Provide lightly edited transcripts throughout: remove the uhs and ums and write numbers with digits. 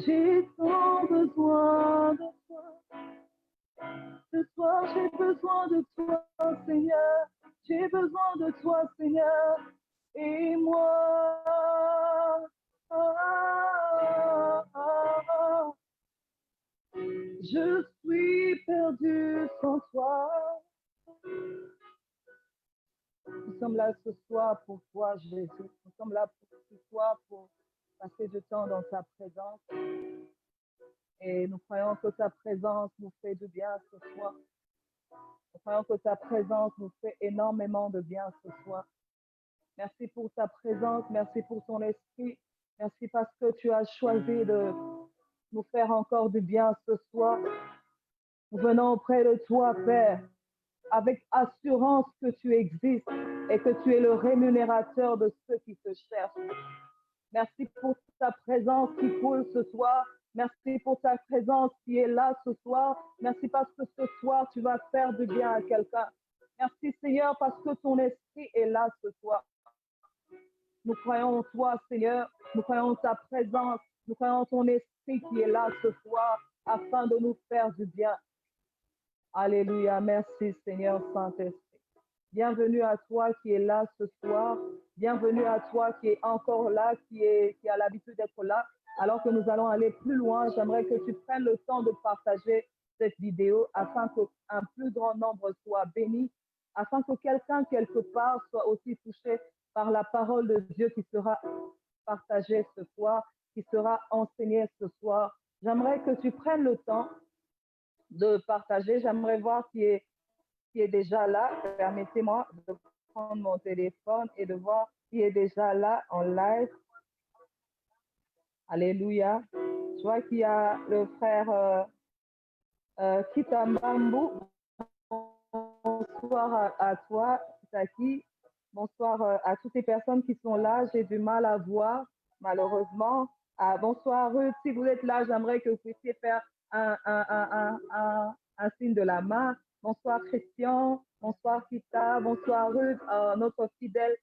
J'ai tant besoin de toi. Ce soir, j'ai besoin de toi, Seigneur. J'ai besoin de toi, Seigneur. Et moi, je suis perdu sans toi. Nous sommes là ce soir pour toi, Jésus. Nous sommes là pour ce soir pour passer du temps dans ta présence. Et nous croyons que ta présence nous fait du bien ce soir. Nous croyons que ta présence nous fait énormément de bien ce soir. Merci pour ta présence, merci pour ton esprit. Merci parce que tu as choisi de nous faire encore du bien ce soir. Nous venons auprès de toi, Père, avec assurance que tu existes et que tu es le rémunérateur de ceux qui te cherchent. Merci pour ta présence qui coule ce soir. Merci pour ta présence qui est là ce soir. Merci parce que ce soir, tu vas faire du bien à quelqu'un. Merci Seigneur parce que ton esprit est là ce soir. Nous croyons en toi Seigneur. Nous croyons en ta présence. Nous croyons en ton esprit qui est là ce soir afin de nous faire du bien. Alléluia. Merci Seigneur Saint-Esprit. Bienvenue à toi qui est là ce soir. Bienvenue à toi qui est encore là, qui a l'habitude d'être là. Alors que nous allons aller plus loin, j'aimerais que tu prennes le temps de partager cette vidéo afin qu'un plus grand nombre soit béni, afin que quelqu'un quelque part soit aussi touché par la parole de Dieu qui sera partagée ce soir, qui sera enseignée ce soir. J'aimerais que tu prennes le temps de partager. J'aimerais voir qui est déjà là. Permettez-moi de prendre mon téléphone et de voir qui est déjà là en live. Alléluia. Je vois qu'il y a le frère Kitambambu. Bonsoir à toi, Kitaki. Bonsoir à toutes les personnes qui sont là. J'ai du mal à voir, malheureusement. Bonsoir Ruth. Si vous êtes là, j'aimerais que vous puissiez faire un signe de la main. Bonsoir Christian, bonsoir Kita, bonsoir Ruth, notre fidèle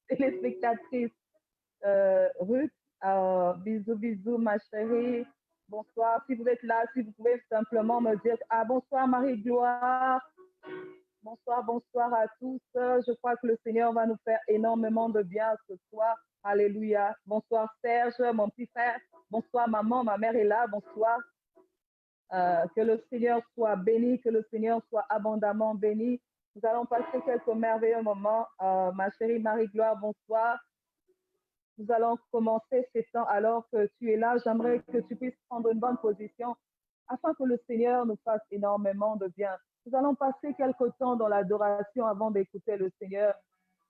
téléspectatrice Ruth. Bisous, bisous ma chérie. Bonsoir, si vous êtes là, si vous pouvez simplement me dire bonsoir Marie-Gloire. Bonsoir, bonsoir à tous. Je crois que le Seigneur va nous faire énormément de bien ce soir. Alléluia. Bonsoir Serge, mon petit frère. Bonsoir maman, ma mère est là. Bonsoir. Que le Seigneur soit béni, que le Seigneur soit abondamment béni. Nous allons passer quelques merveilleux moments. Ma chérie Marie-Gloire, bonsoir. Nous allons commencer ces temps alors que tu es là. J'aimerais que tu puisses prendre une bonne position afin que le Seigneur nous fasse énormément de bien. Nous allons passer quelques temps dans l'adoration avant d'écouter le Seigneur.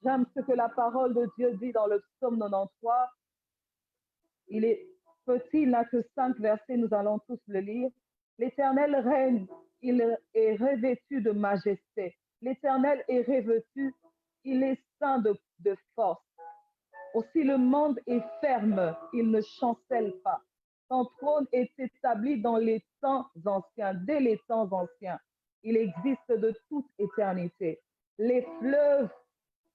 J'aime ce que la parole de Dieu dit dans le psaume 93. Il est petit, il n'a que 5 versets, nous allons tous le lire. L'Éternel règne, il est revêtu de majesté. L'Éternel est revêtu, il est saint de force. Aussi le monde est ferme, il ne chancelle pas. Son trône est établi dans les temps anciens, dès les temps anciens. Il existe de toute éternité. Les fleuves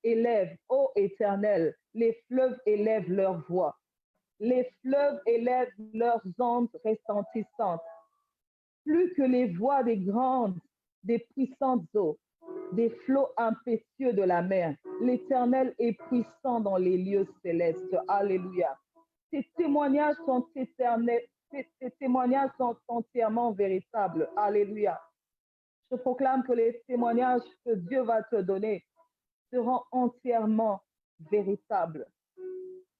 élèvent, ô Éternel, les fleuves élèvent leur voix. Les fleuves élèvent leurs ondes retentissantes. Plus que les voix des grandes, des puissantes eaux, des flots impétueux de la mer. L'Éternel est puissant dans les lieux célestes. Alléluia. Ces témoignages sont éternels, ces témoignages sont entièrement véritables. Alléluia. Je proclame que les témoignages que Dieu va te donner seront entièrement véritables.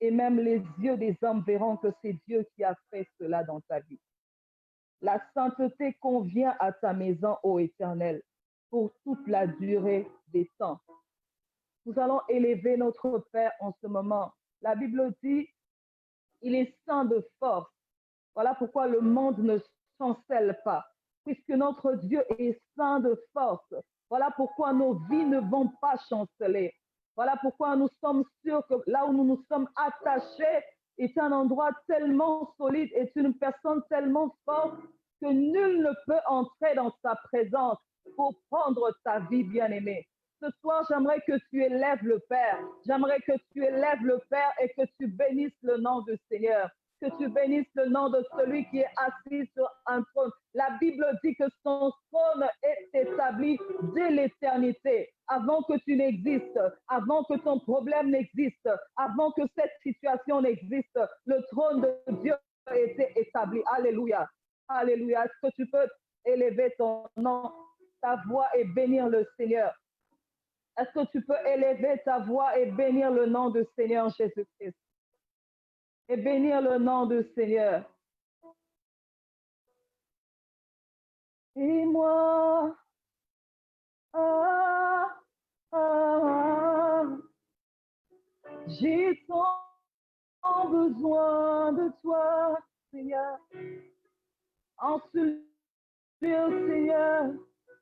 Et même les yeux des hommes verront que c'est Dieu qui a fait cela dans ta vie. La sainteté convient à ta maison, ô Éternel, pour toute la durée des temps. Nous allons élever notre Père en ce moment. La Bible dit, il est saint de force. Voilà pourquoi le monde ne chancelle pas, puisque notre Dieu est saint de force. Voilà pourquoi nos vies ne vont pas chanceler. Voilà pourquoi nous sommes sûrs que là où nous nous sommes attachés est un endroit tellement solide, est une personne tellement forte que nul ne peut entrer dans sa présence pour prendre ta vie, bien-aimée. Ce soir, j'aimerais que tu élèves le Père. J'aimerais que tu élèves le Père et que tu bénisses le nom du Seigneur. Que tu bénisses le nom de celui qui est assis sur un trône. La Bible dit que son trône est établi dès l'éternité, avant que tu n'existes, avant que ton problème n'existe, avant que cette situation n'existe. Le trône de Dieu a été établi. Alléluia. Alléluia. Est-ce que tu peux élever ton nom, ta voix et bénir le Seigneur? Est-ce que tu peux élever ta voix et bénir le nom du Seigneur Jésus-Christ? Et bénir le nom du Seigneur. Et moi, j'ai tant besoin de toi, Seigneur. En ce lieu, Seigneur,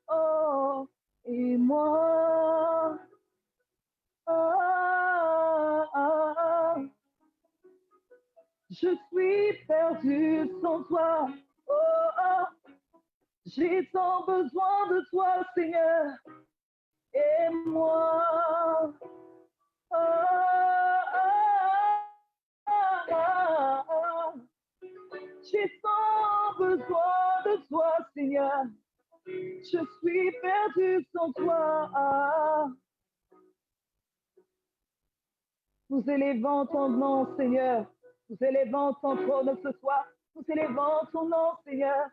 oh, et moi, je suis perdu sans toi, oh, j'ai tant besoin de toi, Seigneur, et moi, j'ai tant besoin de toi, Seigneur. Je suis perdu sans toi. Nous élevons ton nom, Seigneur. Nous élevons ton trône ce soir. Nous élevons ton nom, Seigneur.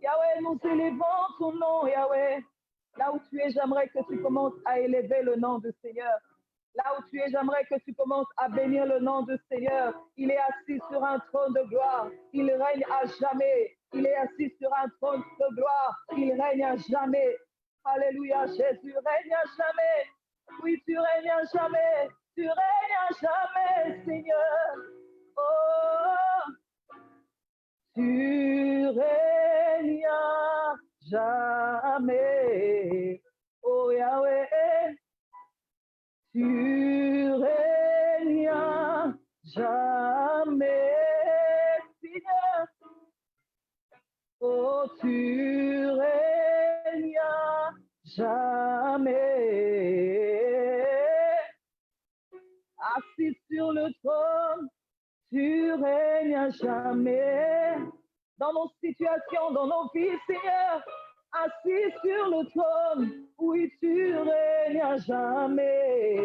Yahweh, nous élevons ton nom, Yahweh. Là où tu es, j'aimerais que tu commences à élever le nom du Seigneur. Là où tu es, j'aimerais que tu commences à bénir le nom du Seigneur. Il est assis sur un trône de gloire. Il règne à jamais. Il est assis sur un trône de gloire. Il règne à jamais. Alléluia, Jésus règne à jamais. Oui, tu règnes à jamais. Tu règnes à jamais, Seigneur. Oh, tu règnes à jamais. Oh, Yahweh. Tu règnes à jamais, Seigneur. Oh, tu règnes à jamais. Assis sur le trône, tu règnes à jamais. Dans nos situations, dans nos vies, Seigneur. Assis sur le trône, oui, tu règnes à jamais.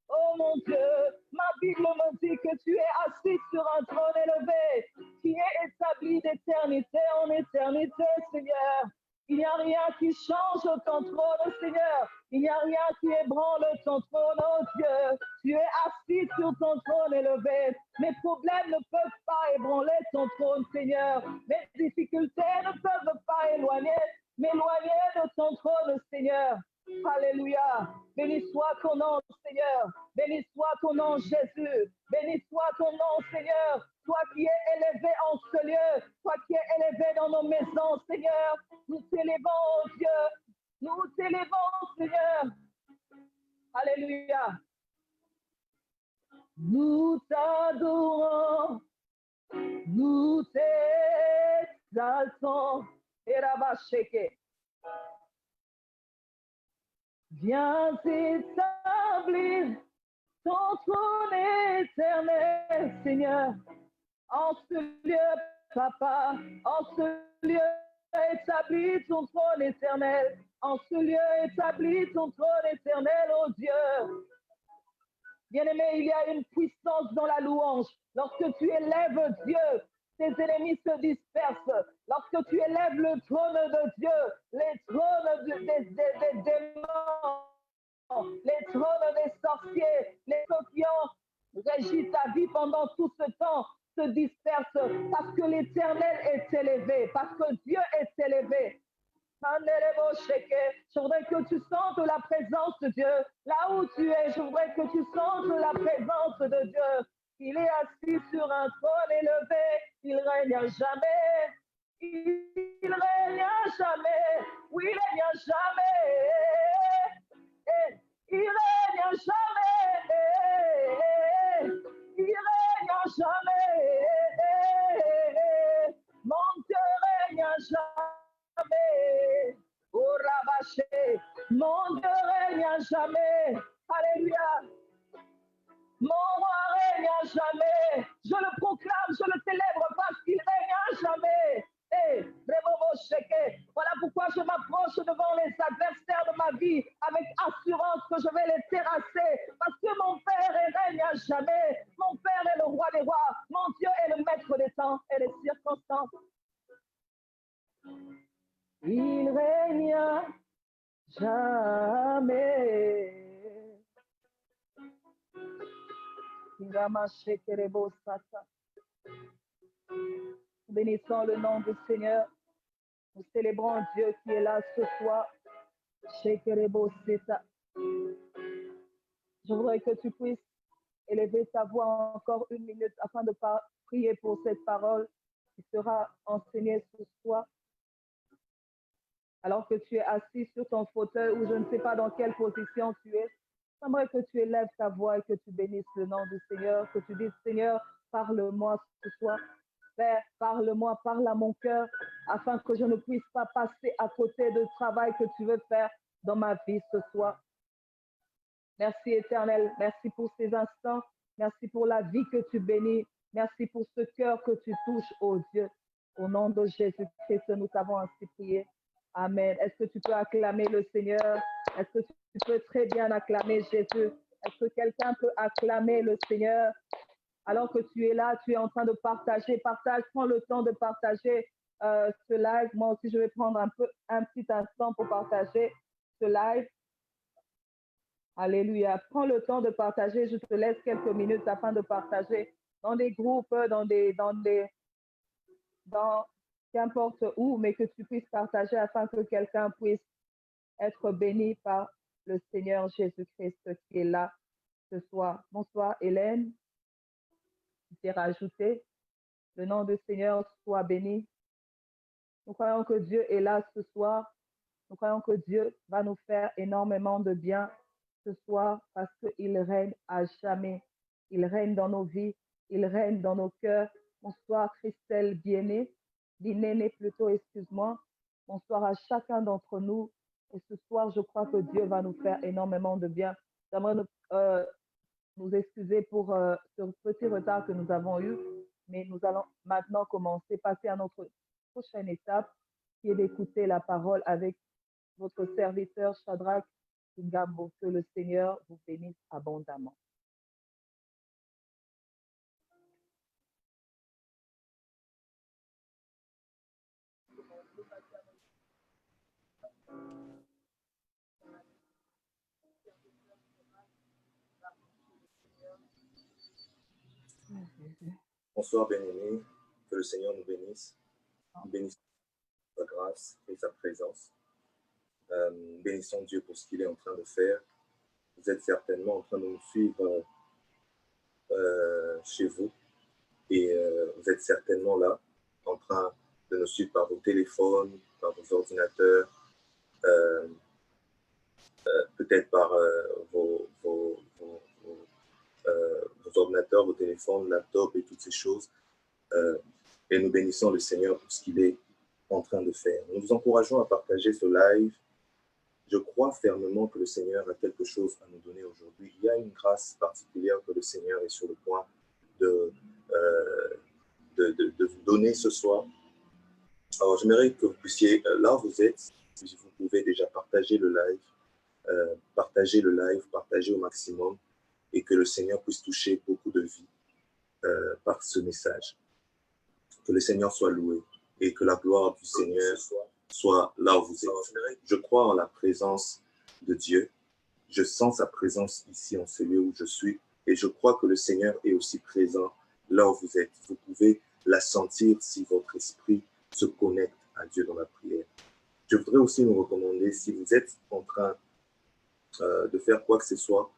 Oh mon Dieu, ma Bible me dit que tu es assis sur un trône élevé, qui est établi d'éternité en éternité, Seigneur. Il n'y a rien qui change ton trône, Seigneur. Il n'y a rien qui ébranle ton trône, oh Dieu. Tu es assis sur ton trône élevé. Mes problèmes ne peuvent pas ébranler ton trône, Seigneur. Mes difficultés ne peuvent pas m'éloigner de ton trône, Seigneur. Alléluia. Béni soit ton nom, Seigneur. Béni soit ton nom, Jésus. Béni soit ton nom, Seigneur. Toi qui es élevé en ce lieu. Toi qui es élevé dans nos maisons, Seigneur. Nous t'élevons, oh Dieu. Nous t'élevons, Seigneur. Alléluia. Nous t'adorons. Nous t'exaltons. Et Rabasheke. Viens établir ton trône éternel, Seigneur. En ce lieu, Papa, en ce lieu, établis ton trône éternel. En ce lieu, établis ton trône éternel, oh Dieu. Bien-aimé, il y a une puissance dans la louange. Lorsque tu élèves Dieu, tes ennemis se dispersent. Lorsque tu élèves le trône de Dieu, les trônes des démons, les trônes des sorciers, les qui ont régi ta vie pendant tout ce temps se dispersent parce que l'Éternel est élevé, parce que Dieu est élevé. Je voudrais que tu sentes la présence de Dieu. Là où tu es, je voudrais que tu sentes la présence de Dieu. Il est assis sur un trône élevé. Il règne à jamais. Il règne à jamais. Oui, il règne à jamais. Il règne à jamais. Il règne à jamais. Mon Dieu règne à jamais. Oh Rabaché, mon Dieu règne à jamais. Alléluia. Mon roi règne à jamais. Je dis avec assurance que je vais les terrasser parce que mon Père règne à jamais. Mon Père est le roi des rois. Mon Dieu est le maître des temps et des circonstances. Il règne à jamais. Bénissons le nom du Seigneur. Nous célébrons Dieu qui est là ce soir. Je voudrais que tu puisses élever ta voix encore une minute afin de prier pour cette parole qui sera enseignée ce soir. Alors que tu es assis sur ton fauteuil ou je ne sais pas dans quelle position tu es, j'aimerais que tu élèves ta voix et que tu bénisses le nom du Seigneur, que tu dises, Seigneur, parle-moi ce soir. Père, parle-moi, parle à mon cœur, afin que je ne puisse pas passer à côté du travail que tu veux faire dans ma vie ce soir. Merci Éternel, merci pour ces instants, merci pour la vie que tu bénis, merci pour ce cœur que tu touches, oh Dieu. Au nom de Jésus-Christ, nous t'avons ainsi prié. Amen. Est-ce que tu peux acclamer le Seigneur? Est-ce que tu peux très bien acclamer Jésus? Est-ce que quelqu'un peut acclamer le Seigneur? Alors que tu es là, tu es en train de partager, prends le temps de partager ce live. Moi aussi, je vais prendre un petit instant pour partager ce live. Alléluia. Prends le temps de partager. Je te laisse quelques minutes afin de partager dans des groupes, dans qu'importe où, mais que tu puisses partager afin que quelqu'un puisse être béni par le Seigneur Jésus-Christ qui est là ce soir. Bonsoir Hélène. Je t'ai rajouté. Le nom du Seigneur soit béni. Nous croyons que Dieu est là ce soir. Nous croyons que Dieu va nous faire énormément de bien ce soir parce qu'il règne à jamais. Il règne dans nos vies. Il règne dans nos cœurs. Bonsoir Christelle Bien-Aimée. Bien-Aimée plutôt, excuse-moi. Bonsoir à chacun d'entre nous. Et ce soir, je crois que Dieu va nous faire énormément de bien. J'aimerais nous excuser pour ce petit retard que nous avons eu, mais nous allons maintenant passer à notre prochaine étape, qui est d'écouter la parole avec votre serviteur Shadrach Ngambo. Que le Seigneur vous bénisse abondamment. Bonsoir bien-aimés, que le Seigneur nous bénisse. Nous bénissons sa grâce et sa présence. Bénissons Dieu pour ce qu'il est en train de faire. Vous êtes certainement en train de nous suivre chez vous et vous êtes certainement là en train de nous suivre par vos téléphones, par vos ordinateurs, peut-être par vos ordinateurs, vos téléphones, laptops et toutes ces choses. Et nous bénissons le Seigneur pour ce qu'il est en train de faire. Nous vous encourageons à partager ce live. Je crois fermement que le Seigneur a quelque chose à nous donner aujourd'hui. Il y a une grâce particulière que le Seigneur est sur le point de vous donner ce soir. Alors, j'aimerais que vous puissiez, là où vous êtes, si vous pouvez déjà partager le live, partager au maximum et que le Seigneur puisse toucher beaucoup de vies par ce message. Que le Seigneur soit loué et que la gloire du Seigneur soit là où vous êtes. Je crois en la présence de Dieu. Je sens sa présence ici en ce lieu où je suis et je crois que le Seigneur est aussi présent là où vous êtes. Vous pouvez la sentir si votre esprit se connecte à Dieu dans la prière. Je voudrais aussi nous recommander, si vous êtes en train de faire quoi que ce soit,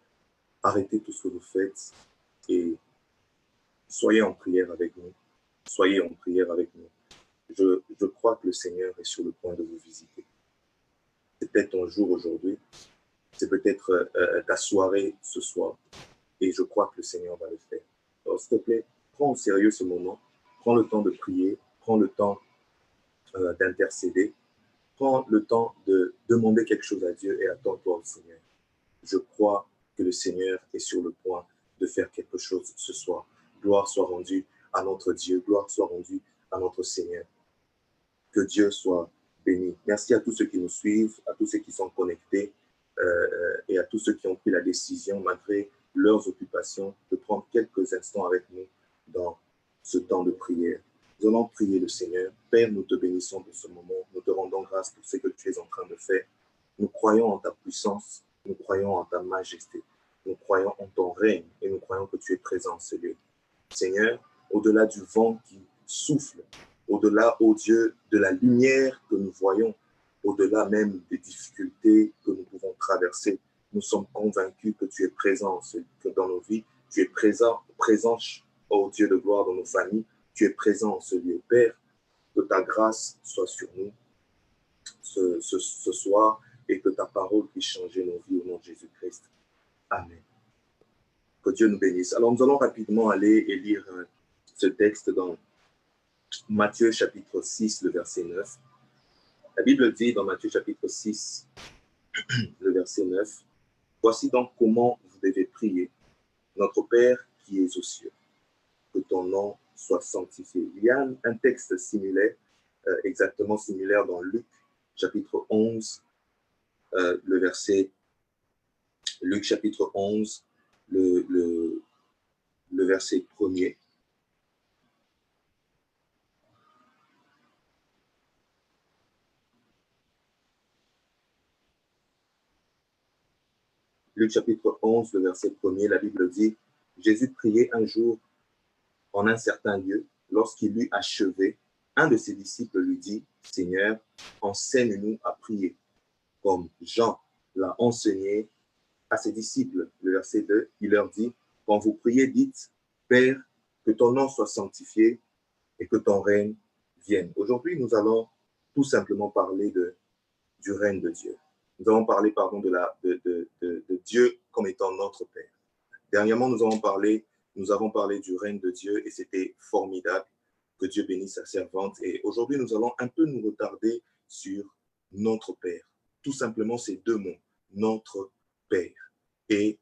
arrêtez tout ce que vous faites et soyez en prière avec nous. Soyez en prière avec nous. Je crois que le Seigneur est sur le point de vous visiter. C'est peut-être ton jour aujourd'hui, c'est peut-être ta soirée ce soir, et je crois que le Seigneur va le faire. Alors, s'il te plaît, prends au sérieux ce moment, prends le temps de prier, prends le temps d'intercéder, prends le temps de demander quelque chose à Dieu et attends-toi au Seigneur. Je crois que le Seigneur est sur le point de faire quelque chose ce soir. Gloire soit rendue à notre Dieu, gloire soit rendue à notre Seigneur. Que Dieu soit béni. Merci à tous ceux qui nous suivent, à tous ceux qui sont connectés. tous ceux qui ont pris la décision, malgré leurs occupations, de prendre quelques instants avec nous dans ce temps de prière. Nous allons prier le Seigneur. Père, nous te bénissons pour ce moment. Nous te rendons grâce pour ce que tu es en train de faire. Nous croyons en ta puissance. Nous croyons en ta majesté. Nous croyons en ton règne et nous croyons que tu es présent en ce lieu. Seigneur, au-delà du vent qui souffle, au-delà, ô Dieu, de la lumière que nous voyons, au-delà même des difficultés que nous pouvons traverser, nous sommes convaincus que tu es présent dans nos vies. Tu es présent, ô Dieu de gloire, dans nos familles. Tu es présent en ce lieu. Père, que ta grâce soit sur nous ce soir et que ta parole puisse changer nos vies au nom de Jésus-Christ. Amen. Que Dieu nous bénisse. Alors, nous allons rapidement aller et lire ce texte dans Matthieu chapitre 6, le verset 9. La Bible dit dans Matthieu chapitre 6, le verset 9, « Voici donc comment vous devez prier. Notre Père qui es aux cieux, que ton nom soit sanctifié. » Il y a un texte similaire, exactement similaire dans Luc chapitre 11, le verset, Luc chapitre 11, le verset 1er. Luc chapitre 11, le verset 1er, la Bible dit, « Jésus priait un jour en un certain lieu. Lorsqu'il eut achevé, un de ses disciples lui dit, « Seigneur, enseigne-nous à prier, comme Jean l'a enseigné à ses disciples. » Le verset 2, il leur dit, « Quand vous priez, dites, Père, que ton nom soit sanctifié et que ton règne vienne. » Aujourd'hui, nous allons tout simplement parler du règne de Dieu. Nous allons parler, de Dieu comme étant notre Père. Dernièrement, nous avons parlé du règne de Dieu et c'était formidable. Que Dieu bénisse sa servante. Et aujourd'hui, nous allons un peu nous retarder sur notre Père. Tout simplement, ces deux mots, notre Père. Et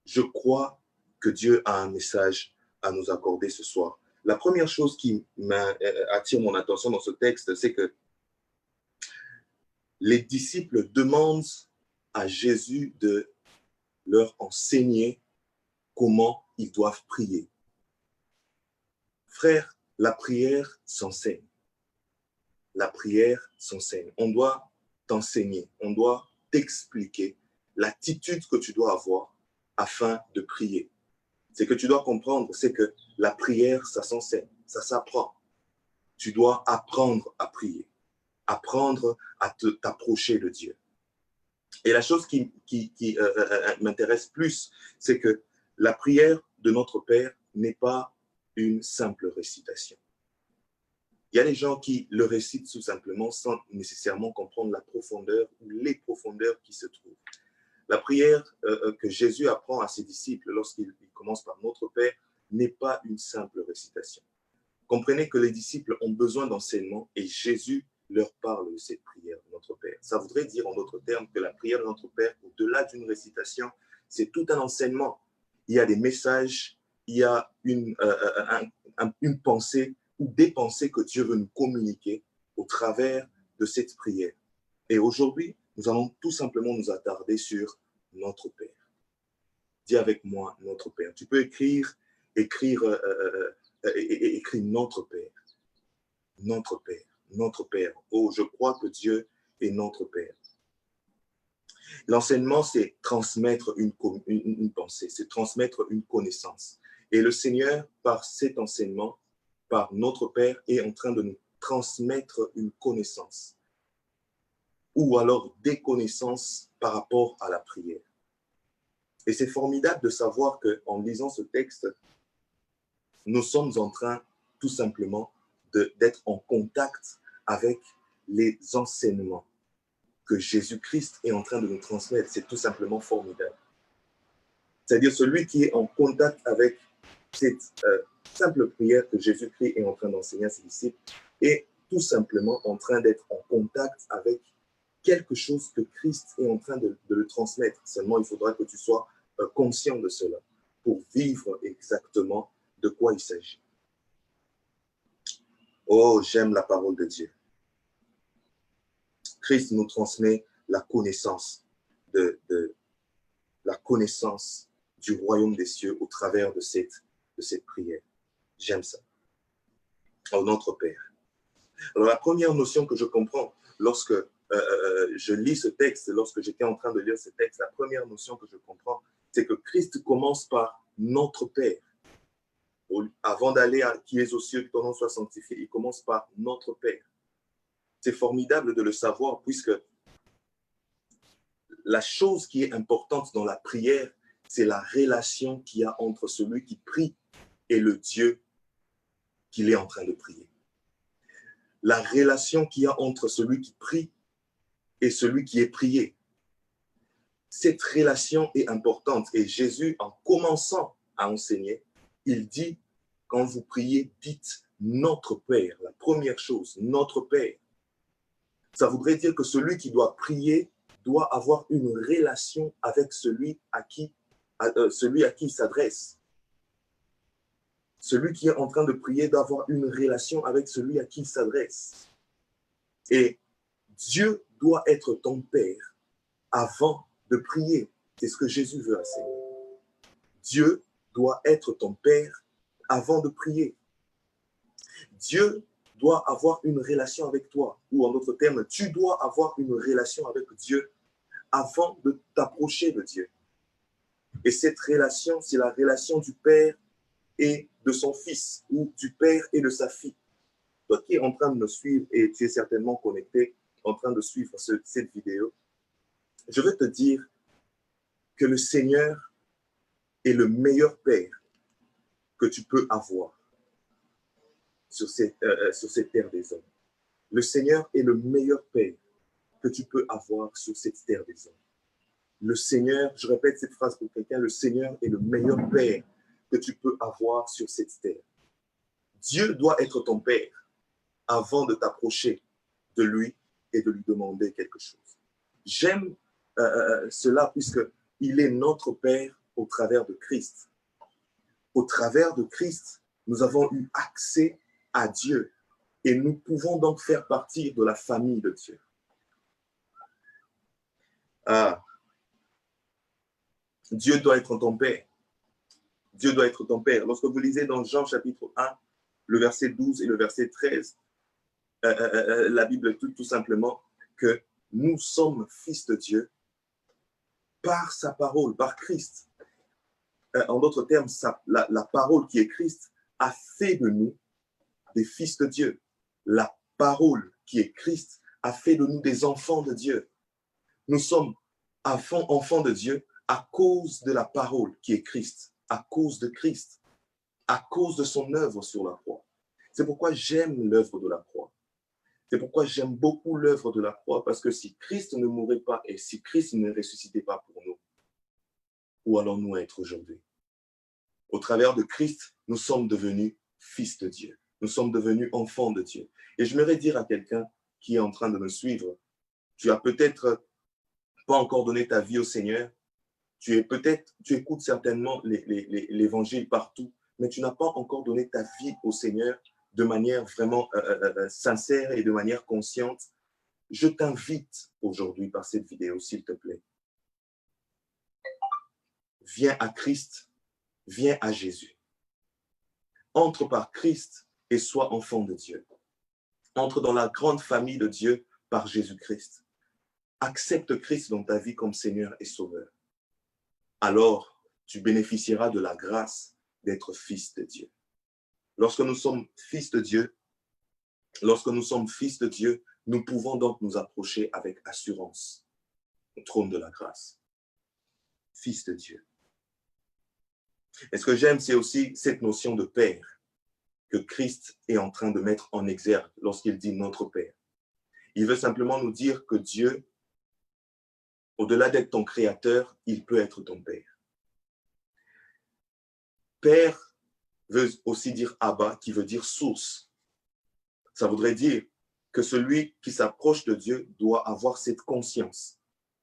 je crois que Dieu a un message à nous accorder ce soir. La première chose qui attire mon attention dans ce texte, c'est que les disciples demandent à Jésus de leur enseigner comment ils doivent prier. Frère, la prière s'enseigne. La prière s'enseigne. On doit t'enseigner, on doit t'expliquer l'attitude que tu dois avoir afin de prier. Ce que tu dois comprendre, c'est que la prière, ça s'enseigne, ça s'apprend. Tu dois apprendre à prier, apprendre à t'approcher de Dieu. Et la chose qui m'intéresse plus, c'est que la prière de notre Père n'est pas une simple récitation. Il y a des gens qui le récitent tout simplement sans nécessairement comprendre la profondeur ou les profondeurs qui se trouvent. La prière que Jésus apprend à ses disciples lorsqu'il commence par notre Père n'est pas une simple récitation. Comprenez que les disciples ont besoin d'enseignement et Jésus leur parle de cette prière de notre Père. Ça voudrait dire en d'autres termes que la prière de notre Père, au-delà d'une récitation, c'est tout un enseignement. Il y a des messages, il y a une pensée ou des pensées que Dieu veut nous communiquer au travers de cette prière. Et aujourd'hui, nous allons tout simplement nous attarder sur notre Père. Dis avec moi, notre Père. Tu peux écrire notre Père. Notre Père. Notre Père. Oh, je crois que Dieu est notre Père. L'enseignement, c'est transmettre une pensée, c'est transmettre une connaissance. Et le Seigneur, par cet enseignement, par notre Père, est en train de nous transmettre une connaissance ou alors des connaissances par rapport à la prière. Et c'est formidable de savoir qu'en lisant ce texte, nous sommes en train tout simplement d'être en contact avec les enseignements que Jésus-Christ est en train de nous transmettre. C'est tout simplement formidable. C'est-à-dire celui qui est en contact avec cette simple prière que Jésus-Christ est en train d'enseigner à ses disciples est tout simplement en train d'être en contact avec quelque chose que Christ est en train de le transmettre. Seulement, il faudra que tu sois conscient de cela pour vivre exactement de quoi il s'agit. Oh, j'aime la parole de Dieu. Christ nous transmet la connaissance de connaissance du royaume des cieux au travers de cette prière. J'aime ça. Oh, notre Père. Alors, la première notion que je comprends lorsque je lis ce texte, lorsque j'étais en train de lire ce texte, la première notion que je comprends, c'est que Christ commence par notre Père. Avant d'aller à qui est aux cieux, que ton nom soit sanctifié, il commence par notre Père. C'est formidable de le savoir puisque la chose qui est importante dans la prière, c'est la relation qu'il y a entre celui qui prie et le Dieu qu'il est en train de prier. La relation qu'il y a entre celui qui prie et celui qui est prié. Cette relation est importante et Jésus, en commençant à enseigner, il dit, quand vous priez, dites notre Père. La première chose, notre Père. Ça voudrait dire que celui qui doit prier doit avoir une relation avec celui à qui il s'adresse. Celui qui est en train de prier doit avoir une relation avec celui à qui il s'adresse. Et Dieu doit être ton Père avant de prier. C'est ce que Jésus veut enseigner. Dieu doit être ton Père avant de prier. Dieu doit avoir une relation avec toi. Ou en d'autres termes, tu dois avoir une relation avec Dieu avant de t'approcher de Dieu. Et cette relation, c'est la relation du Père et de son Fils, ou du Père et de sa fille. Toi qui es en train de me suivre, et tu es certainement connecté, en train de suivre cette vidéo, je veux te dire que le Seigneur est le meilleur Père que tu peux avoir sur cette terre des hommes. Le Seigneur est le meilleur Père que tu peux avoir sur cette terre des hommes. Le Seigneur, je répète cette phrase pour quelqu'un, le Seigneur est le meilleur Père que tu peux avoir sur cette terre. Dieu doit être ton Père avant de t'approcher de lui et de lui demander quelque chose. J'aime cela puisqu'il est notre Père au travers de Christ. Au travers de Christ, nous avons eu accès à Dieu et nous pouvons donc faire partie de la famille de Dieu. Dieu doit être ton Père. Dieu doit être ton Père. Lorsque vous lisez dans Jean chapitre 1, le verset 12 et le verset 13, la Bible dit tout simplement que nous sommes fils de Dieu par sa parole, par Christ. En d'autres termes, la parole qui est Christ a fait de nous des fils de Dieu. La parole qui est Christ a fait de nous des enfants de Dieu. Nous sommes enfants de Dieu à cause de la parole qui est Christ, à cause de Christ, à cause de son œuvre sur la croix. C'est pourquoi j'aime l'œuvre de la croix. C'est pourquoi j'aime beaucoup l'œuvre de la croix, parce que si Christ ne mourait pas et si Christ ne ressuscitait pas pour nous, où allons-nous être aujourd'hui? Au travers de Christ, nous sommes devenus fils de Dieu. Nous sommes devenus enfants de Dieu. Et j'aimerais dire à quelqu'un qui est en train de me suivre, tu as peut-être pas encore donné ta vie au Seigneur, tu écoutes certainement l'évangile partout, mais tu n'as pas encore donné ta vie au Seigneur de manière vraiment sincère et de manière consciente. Je t'invite aujourd'hui par cette vidéo, s'il te plaît. Viens à Christ, viens à Jésus. Entre par Christ et sois enfant de Dieu. Entre dans la grande famille de Dieu par Jésus-Christ. Accepte Christ dans ta vie comme Seigneur et Sauveur. Alors, tu bénéficieras de la grâce d'être fils de Dieu. Lorsque nous sommes fils de Dieu, nous pouvons donc nous approcher avec assurance au trône de la grâce. Fils de Dieu. Et ce que j'aime, c'est aussi cette notion de Père que Christ est en train de mettre en exergue lorsqu'il dit notre Père. Il veut simplement nous dire que Dieu, au-delà d'être ton créateur, il peut être ton Père. Père veut aussi dire Abba, qui veut dire source. Ça voudrait dire que celui qui s'approche de Dieu doit avoir cette conscience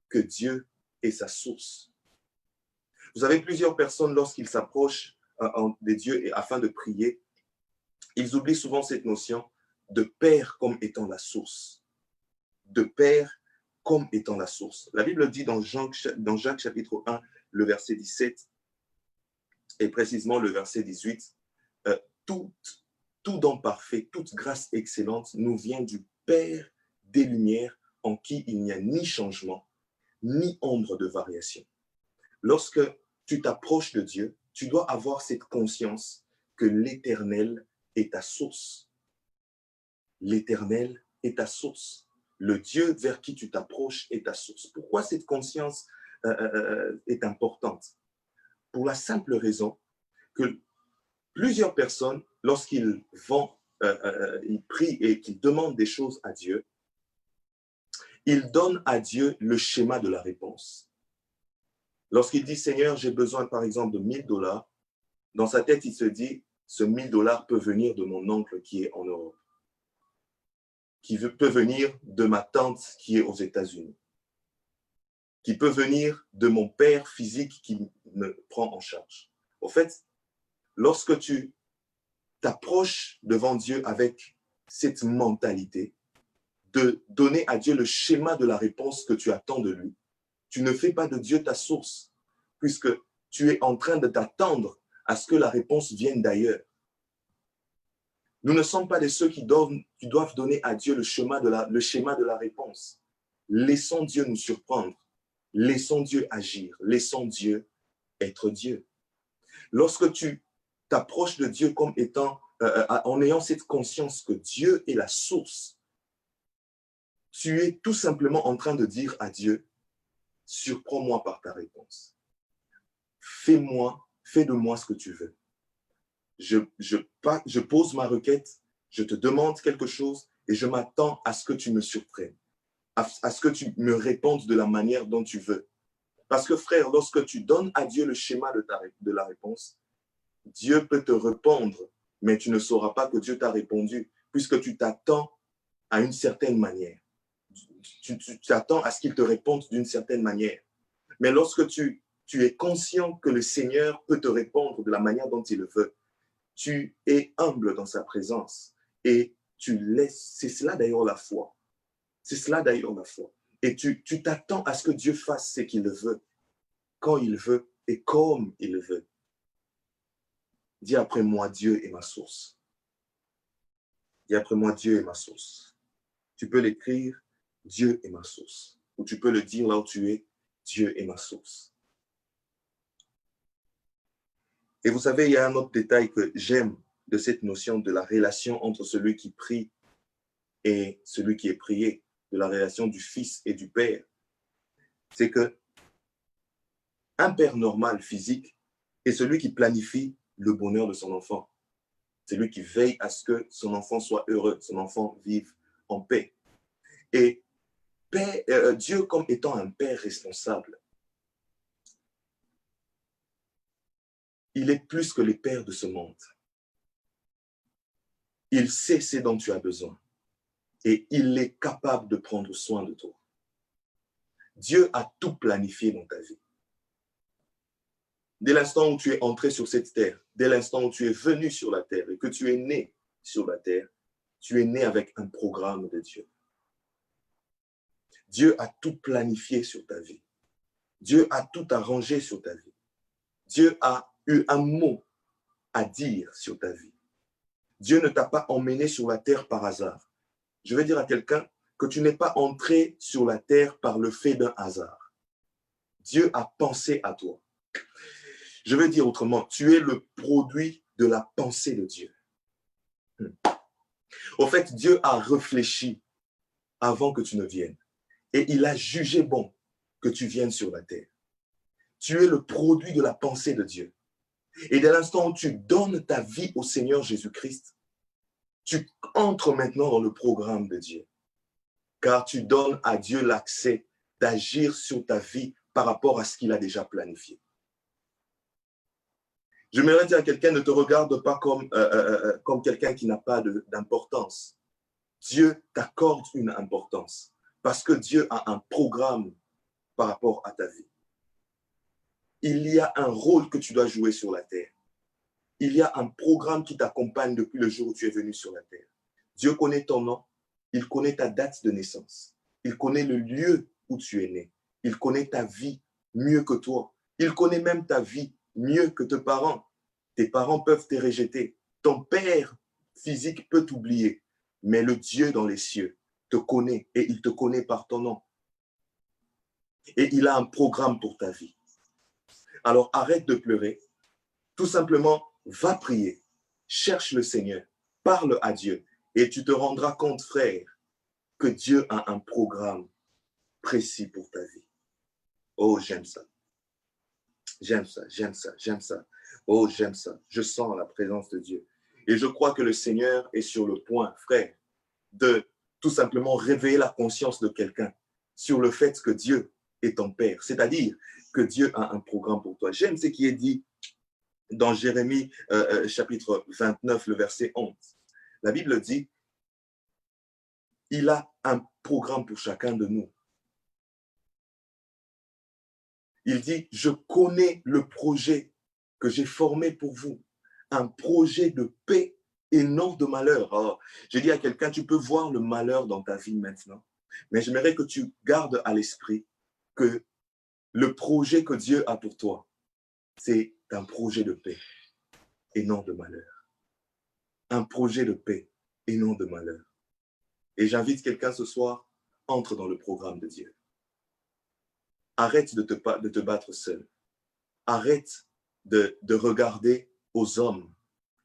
que Dieu est sa source. Vous avez plusieurs personnes, lorsqu'ils s'approchent de Dieu et afin de prier, ils oublient souvent cette notion de Père comme étant la source. De Père comme étant la source. La Bible dit dans Jacques chapitre 1 le verset 17 et précisément le verset 18. Tout don parfait, toute grâce excellente nous vient du Père des Lumières en qui il n'y a ni changement, ni ombre de variation. Lorsque tu t'approches de Dieu, tu dois avoir cette conscience que l'Éternel est ta source. L'Éternel est ta source. Le Dieu vers qui tu t'approches est ta source. Pourquoi cette conscience est importante? Pour la simple raison que plusieurs personnes, lorsqu'ils vont, ils prient et qu'ils demandent des choses à Dieu, ils donnent à Dieu le schéma de la réponse. Lorsqu'il dit, Seigneur, j'ai besoin par exemple de $1000, dans sa tête, il se dit, ce $1000 peut venir de mon oncle qui est en Europe, qui peut venir de ma tante qui est aux États-Unis, qui peut venir de mon père physique qui me prend en charge. En fait, lorsque tu t'approches devant Dieu avec cette mentalité de donner à Dieu le schéma de la réponse que tu attends de lui, tu ne fais pas de Dieu ta source, puisque tu es en train de t'attendre à ce que la réponse vienne d'ailleurs. Nous ne sommes pas de ceux qui doivent donner à Dieu le schéma de la réponse. Laissons Dieu nous surprendre. Laissons Dieu agir. Laissons Dieu être Dieu. Lorsque tu t'approches de Dieu comme étant, en ayant cette conscience que Dieu est la source, tu es tout simplement en train de dire à Dieu, surprends-moi par ta réponse. Fais de moi ce que tu veux. Je pose ma requête, je te demande quelque chose et je m'attends à ce que tu me surprennes, à ce que tu me répondes de la manière dont tu veux. Parce que frère, lorsque tu donnes à Dieu le schéma de la réponse, Dieu peut te répondre, mais tu ne sauras pas que Dieu t'a répondu, puisque tu t'attends à une certaine manière. Tu t'attends à ce qu'il te réponde d'une certaine manière. Mais lorsque tu es conscient que le Seigneur peut te répondre de la manière dont il le veut, tu es humble dans sa présence et tu laisses. C'est cela d'ailleurs la foi. C'est cela d'ailleurs la foi. Et tu t'attends à ce que Dieu fasse ce qu'il veut, quand il veut et comme il veut. Dis après moi, Dieu est ma source. Dis après moi, Dieu est ma source. Tu peux l'écrire, Dieu est ma source. Ou tu peux le dire là où tu es, Dieu est ma source. Et vous savez, il y a un autre détail que j'aime de cette notion de la relation entre celui qui prie et celui qui est prié, de la relation du Fils et du Père. C'est que un père normal, physique, est celui qui planifie le bonheur de son enfant. C'est lui qui veille à ce que son enfant soit heureux, son enfant vive en paix. Et Dieu, comme étant un père responsable, il est plus que les pères de ce monde. Il sait ce dont tu as besoin et il est capable de prendre soin de toi. Dieu a tout planifié dans ta vie. Dès l'instant où tu es entré sur cette terre, dès l'instant où tu es venu sur la terre et que tu es né sur la terre, tu es né avec un programme de Dieu. Dieu a tout planifié sur ta vie. Dieu a tout arrangé sur ta vie. Dieu a eu un mot à dire sur ta vie. Dieu ne t'a pas emmené sur la terre par hasard. Je veux dire à quelqu'un que tu n'es pas entré sur la terre par le fait d'un hasard. Dieu a pensé à toi. Je veux dire autrement, tu es le produit de la pensée de Dieu. Au fait, Dieu a réfléchi avant que tu ne viennes. Et il a jugé bon que tu viennes sur la terre. Tu es le produit de la pensée de Dieu. Et dès l'instant où tu donnes ta vie au Seigneur Jésus-Christ, tu entres maintenant dans le programme de Dieu. Car tu donnes à Dieu l'accès d'agir sur ta vie par rapport à ce qu'il a déjà planifié. Je m'aimerais dire à quelqu'un, ne te regarde pas comme quelqu'un qui n'a pas d'importance. Dieu t'accorde une importance parce que Dieu a un programme par rapport à ta vie. Il y a un rôle que tu dois jouer sur la terre. Il y a un programme qui t'accompagne depuis le jour où tu es venu sur la terre. Dieu connaît ton nom, il connaît ta date de naissance, il connaît le lieu où tu es né, il connaît ta vie mieux que toi. Il connaît même ta vie mieux que tes parents. Tes parents peuvent te rejeter. Ton père physique peut t'oublier. Mais le Dieu dans les cieux te connaît et il te connaît par ton nom. Et il a un programme pour ta vie. Alors arrête de pleurer. Tout simplement, va prier. Cherche le Seigneur. Parle à Dieu. Et tu te rendras compte, frère, que Dieu a un programme précis pour ta vie. Oh, j'aime ça. J'aime ça, j'aime ça, j'aime ça. Oh, j'aime ça. Je sens la présence de Dieu. Et je crois que le Seigneur est sur le point, frère, de tout simplement réveiller la conscience de quelqu'un sur le fait que Dieu est ton Père. C'est-à-dire que Dieu a un programme pour toi. J'aime ce qui est dit dans Jérémie chapitre 29, le verset 11. La Bible dit, il a un programme pour chacun de nous. Il dit, je connais le projet que j'ai formé pour vous, un projet de paix et non de malheur. Alors, j'ai dit à quelqu'un, tu peux voir le malheur dans ta vie maintenant, mais j'aimerais que tu gardes à l'esprit que le projet que Dieu a pour toi, c'est un projet de paix et non de malheur. Un projet de paix et non de malheur. Et j'invite quelqu'un ce soir, entre dans le programme de Dieu. Arrête de te battre seul. Arrête de regarder aux hommes.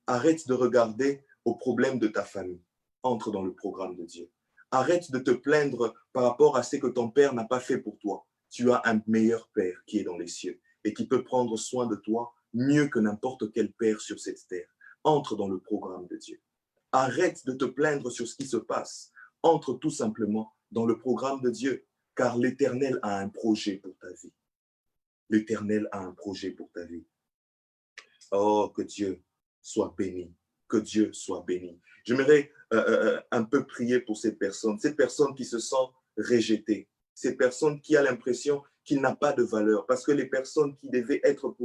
Arrête de regarder aux problèmes de ta famille. Entre dans le programme de Dieu. Arrête de te plaindre par rapport à ce que ton père n'a pas fait pour toi. Tu as un meilleur père qui est dans les cieux et qui peut prendre soin de toi mieux que n'importe quel père sur cette terre. Entre dans le programme de Dieu. Arrête de te plaindre sur ce qui se passe. Entre tout simplement dans le programme de Dieu, car l'Éternel a un projet pour ta vie. L'Éternel a un projet pour ta vie. Oh, que Dieu soit béni. Que Dieu soit béni. J'aimerais un peu prier pour ces personnes qui se sentent rejetées, ces personnes qui ont l'impression qu'il n'a pas de valeur, parce que les personnes qui devaient être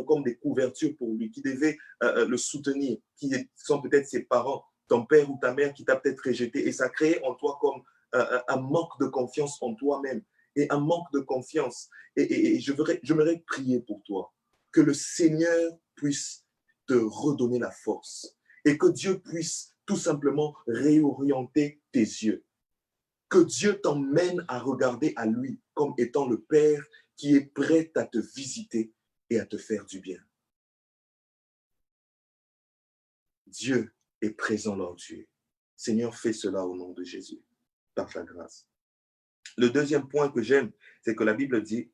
comme des couvertures pour lui, qui devaient le soutenir, qui sont peut-être ses parents, ton père ou ta mère qui t'a peut-être rejeté, et ça crée en toi comme un manque de confiance en toi-même, et un manque de confiance. Et j'aimerais prier pour toi, que le Seigneur puisse te redonner la force et que Dieu puisse tout simplement réorienter tes yeux. Que Dieu t'emmène à regarder à lui comme étant le Père qui est prêt à te visiter et à te faire du bien. Dieu est présent là où tu es. Seigneur, fais cela au nom de Jésus, par ta grâce. Le deuxième point que j'aime, c'est que la Bible dit,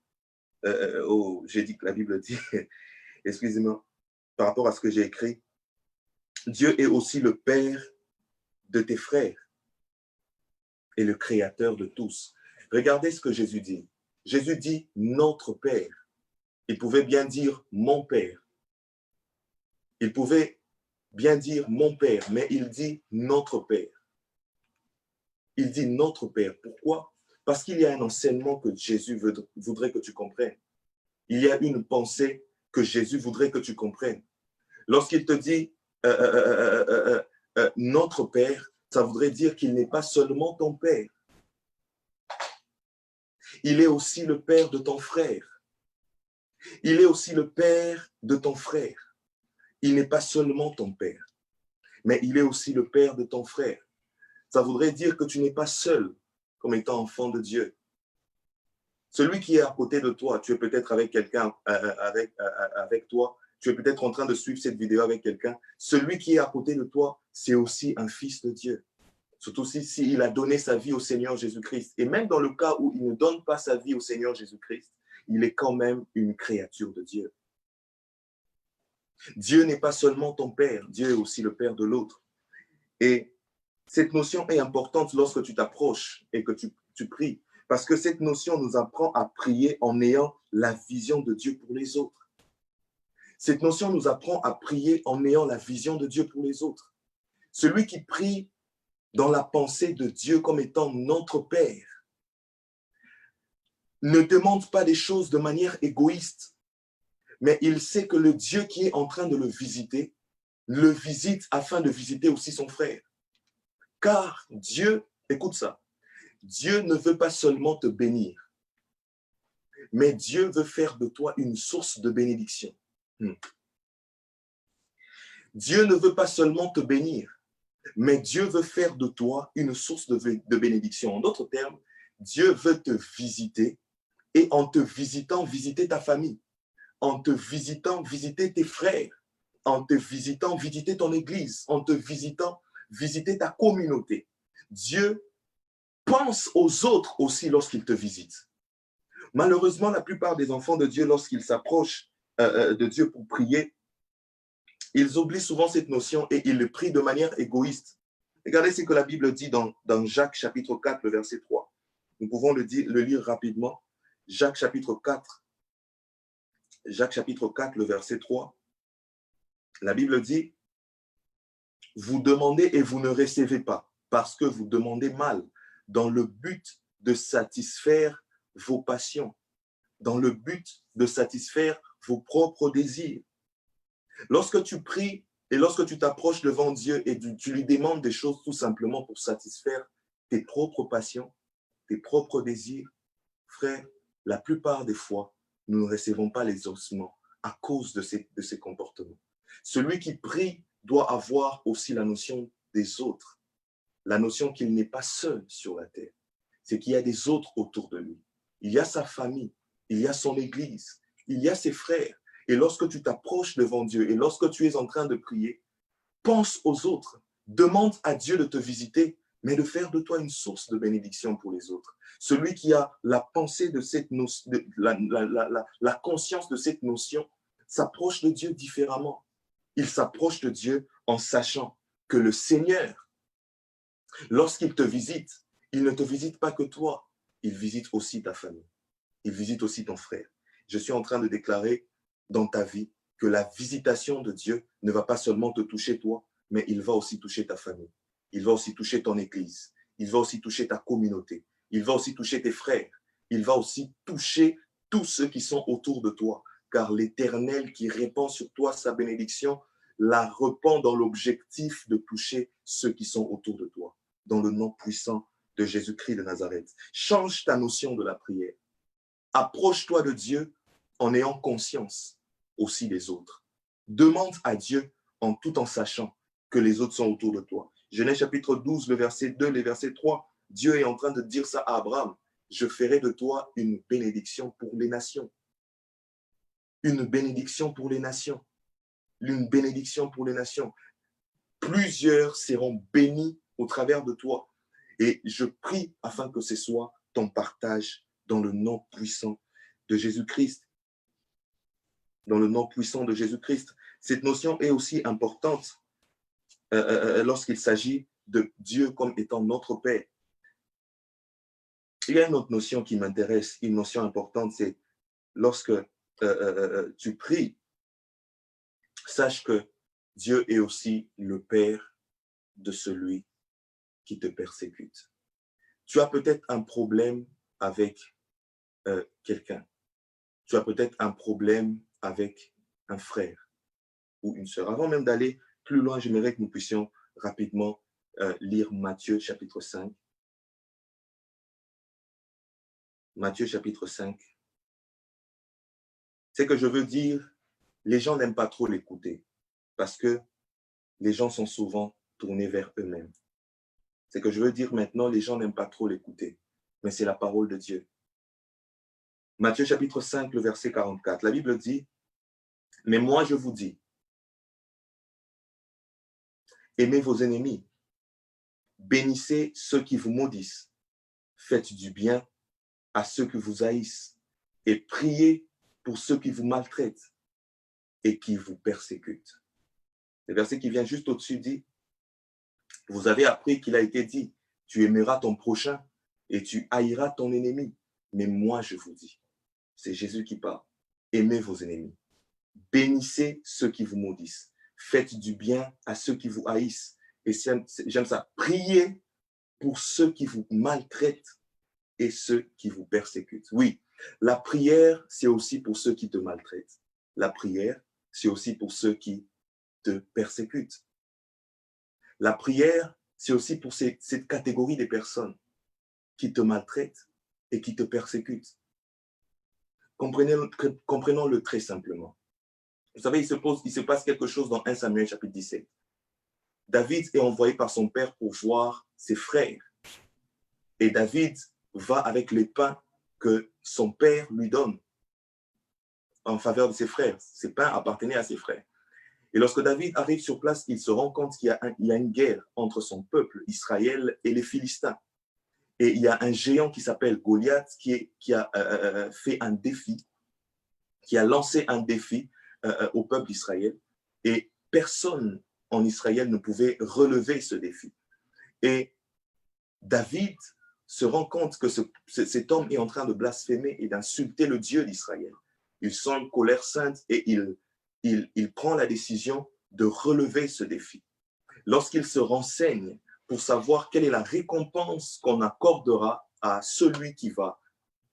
j'ai dit que la Bible dit, excusez-moi, par rapport à ce que j'ai écrit, Dieu est aussi le Père de tes frères et le Créateur de tous. Regardez ce que Jésus dit. Jésus dit notre Père. Il pouvait bien dire mon Père. Il pouvait bien dire mon Père, mais il dit notre Père. Il dit notre Père. Pourquoi? Parce qu'il y a un enseignement que Jésus voudrait que tu comprennes. Il y a une pensée que Jésus voudrait que tu comprennes. Lorsqu'il te dit notre Père, ça voudrait dire qu'il n'est pas seulement ton Père. Il est aussi le Père de ton frère. Il est aussi le Père de ton frère. Il n'est pas seulement ton Père, mais il est aussi le Père de ton frère. Ça voudrait dire que tu n'es pas seul comme étant enfant de Dieu. Celui qui est à côté de toi, tu es peut-être avec quelqu'un avec toi, tu es peut-être en train de suivre cette vidéo avec quelqu'un. Celui qui est à côté de toi, c'est aussi un fils de Dieu. Surtout s'il a donné sa vie au Seigneur Jésus-Christ. Et même dans le cas où il ne donne pas sa vie au Seigneur Jésus-Christ, il est quand même une créature de Dieu. Dieu n'est pas seulement ton Père, Dieu est aussi le Père de l'autre. Et cette notion est importante lorsque tu t'approches et que tu pries. Parce que cette notion nous apprend à prier en ayant la vision de Dieu pour les autres. Cette notion nous apprend à prier en ayant la vision de Dieu pour les autres. Celui qui prie dans la pensée de Dieu comme étant notre Père ne demande pas des choses de manière égoïste, mais il sait que le Dieu qui est en train de le visiter afin de visiter aussi son frère. Car Dieu, écoute ça, Dieu ne veut pas seulement te bénir. mais Dieu veut faire de toi une source de bénédiction. Dieu ne veut pas seulement te bénir, mais Dieu veut faire de toi une source de bénédiction. En d'autres termes, Dieu veut te visiter et en te visitant, visiter ta famille. En te visitant, visiter tes frères. En te visitant, visiter ton église. En te visitant, visiter ta communauté. Dieu pense aux autres aussi lorsqu'il te visite. Malheureusement, la plupart des enfants de Dieu, lorsqu'ils s'approchent de Dieu pour prier, ils oublient souvent cette notion et ils le prient de manière égoïste. Regardez ce que la Bible dit dans Jacques chapitre 4, le verset 3. Nous pouvons le lire rapidement. Jacques chapitre 4, le verset 3. La Bible dit, « Vous demandez et vous ne recevez pas, parce que vous demandez mal, dans le but de satisfaire vos passions, dans le but de satisfaire vos propres désirs. » Lorsque tu pries et lorsque tu t'approches devant Dieu et tu lui demandes des choses tout simplement pour satisfaire tes propres passions, tes propres désirs, frère, la plupart des fois, nous ne recevons pas les ossements à cause de ces comportements. Celui qui prie doit avoir aussi la notion des autres, la notion qu'il n'est pas seul sur la terre, c'est qu'il y a des autres autour de lui. Il y a sa famille, il y a son église, il y a ses frères. Et lorsque tu t'approches devant Dieu et lorsque tu es en train de prier, pense aux autres, demande à Dieu de te visiter, mais de faire de toi une source de bénédiction pour les autres. Celui qui a la pensée de cette notion, la conscience de cette notion, s'approche de Dieu différemment. Il s'approche de Dieu en sachant que le Seigneur, lorsqu'il te visite, il ne te visite pas que toi, il visite aussi ta famille, il visite aussi ton frère. Je suis en train de déclarer dans ta vie que la visitation de Dieu ne va pas seulement te toucher toi, mais il va aussi toucher ta famille. Il va aussi toucher ton église. Il va aussi toucher ta communauté. Il va aussi toucher tes frères. Il va aussi toucher tous ceux qui sont autour de toi. Car l'Éternel qui répand sur toi sa bénédiction, la répand dans l'objectif de toucher ceux qui sont autour de toi. Dans le nom puissant de Jésus-Christ de Nazareth. Change ta notion de la prière. Approche-toi de Dieu en ayant conscience aussi des autres. Demande à Dieu tout en sachant que les autres sont autour de toi. Genèse chapitre 12, le verset 2, le verset 3, Dieu est en train de dire ça à Abraham. Je ferai de toi une bénédiction pour les nations. Une bénédiction pour les nations. Une bénédiction pour les nations. Plusieurs seront bénis au travers de toi. Et je prie afin que ce soit ton partage dans le nom puissant de Jésus-Christ. Dans le nom puissant de Jésus-Christ. Cette notion est aussi importante lorsqu'il s'agit de Dieu comme étant notre Père. Il y a une autre notion qui m'intéresse, une notion importante, c'est lorsque tu pries, sache que Dieu est aussi le Père de celui qui te persécute. Tu as peut-être un problème avec quelqu'un. Tu as peut-être un problème avec un frère ou une sœur. Avant même d'aller plus loin, j'aimerais que nous puissions rapidement lire Matthieu chapitre 5. Matthieu chapitre 5. C'est que je veux dire, les gens n'aiment pas trop l'écouter parce que les gens sont souvent tournés vers eux-mêmes. C'est que je veux dire maintenant, les gens n'aiment pas trop l'écouter, mais c'est la parole de Dieu. Matthieu chapitre 5, le verset 44. La Bible dit, « Mais moi je vous dis, aimez vos ennemis, bénissez ceux qui vous maudissent, faites du bien à ceux qui vous haïssent et priez pour ceux qui vous maltraitent et qui vous persécutent. » Le verset qui vient juste au-dessus dit, « Vous avez appris qu'il a été dit, tu aimeras ton prochain et tu haïras ton ennemi. Mais moi je vous dis, c'est Jésus qui parle, aimez vos ennemis, bénissez ceux qui vous maudissent, faites du bien à ceux qui vous haïssent. Et j'aime ça, priez pour ceux qui vous maltraitent et ceux qui vous persécutent. » Oui, la prière, c'est aussi pour ceux qui te maltraitent. La prière, c'est aussi pour ceux qui te persécutent. La prière, c'est aussi pour cette catégorie de personnes qui te maltraitent et qui te persécutent. Comprenons-le très simplement. Vous savez, il se passe quelque chose dans 1 Samuel chapitre 17. David est envoyé par son père pour voir ses frères. Et David va avec les pains que son père lui donne en faveur de ses frères. Ces pains appartenaient à ses frères. Et lorsque David arrive sur place, il se rend compte qu'il y a une guerre entre son peuple, Israël, et les Philistins. Et il y a un géant qui s'appelle Goliath qui a fait un défi, qui a lancé un défi au peuple d'Israël. Et personne en Israël ne pouvait relever ce défi. Et David se rend compte que cet homme est en train de blasphémer et d'insulter le Dieu d'Israël. Il sent une colère sainte et il prend la décision de relever ce défi. Lorsqu'il se renseigne pour savoir quelle est la récompense qu'on accordera à celui qui va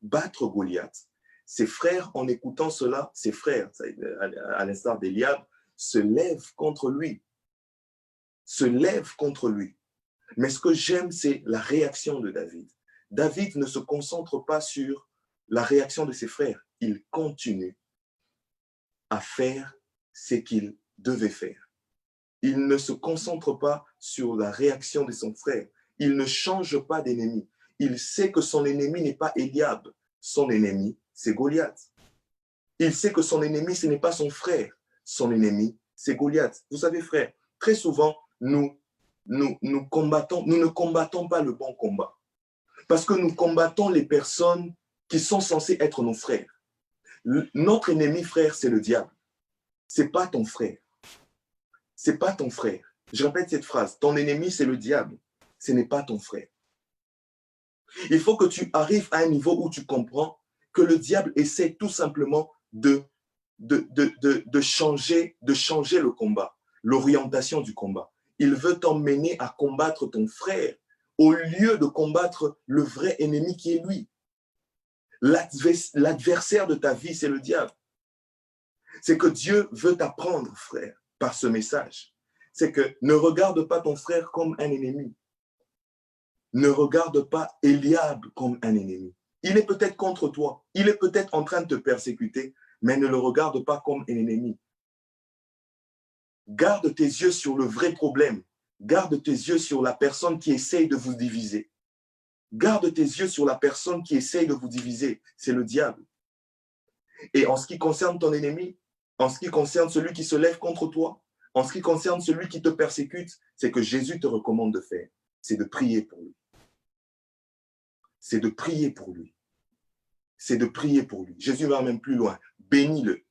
battre Goliath, ses frères, en écoutant cela, ses frères, à l'instar d'Eliab, se lèvent contre lui. Mais ce que j'aime, c'est la réaction de David. David ne se concentre pas sur la réaction de ses frères. Il continue à faire ce qu'il devait faire. Il ne se concentre pas sur la réaction de son frère. Il ne change pas d'ennemi. Il sait que son ennemi n'est pas Eliab. Son ennemi, c'est Goliath. Il sait que son ennemi, ce n'est pas son frère. Son ennemi, c'est Goliath. Vous savez, frère, très souvent, nous ne combattons pas le bon combat. Parce que nous combattons les personnes qui sont censées être nos frères. Notre ennemi, frère, c'est le diable. Ce n'est pas ton frère. Ce n'est pas ton frère. Je répète cette phrase. Ton ennemi, c'est le diable. Ce n'est pas ton frère. Il faut que tu arrives à un niveau où tu comprends que le diable essaie tout simplement de changer le combat, l'orientation du combat. Il veut t'emmener à combattre ton frère au lieu de combattre le vrai ennemi qui est lui. L'adversaire de ta vie, c'est le diable. C'est que Dieu veut t'apprendre, frère, par ce message. C'est que ne regarde pas ton frère comme un ennemi. Ne regarde pas Eliab comme un ennemi. Il est peut-être contre toi. Il est peut-être en train de te persécuter, mais ne le regarde pas comme un ennemi. Garde tes yeux sur le vrai problème. Garde tes yeux sur la personne qui essaye de vous diviser. Garde tes yeux sur la personne qui essaye de vous diviser. C'est le diable. Et en ce qui concerne ton ennemi, en ce qui concerne celui qui se lève contre toi, en ce qui concerne celui qui te persécute, c'est que Jésus te recommande de faire. C'est de prier pour lui. C'est de prier pour lui. C'est de prier pour lui. Jésus va même plus loin. Bénis-le.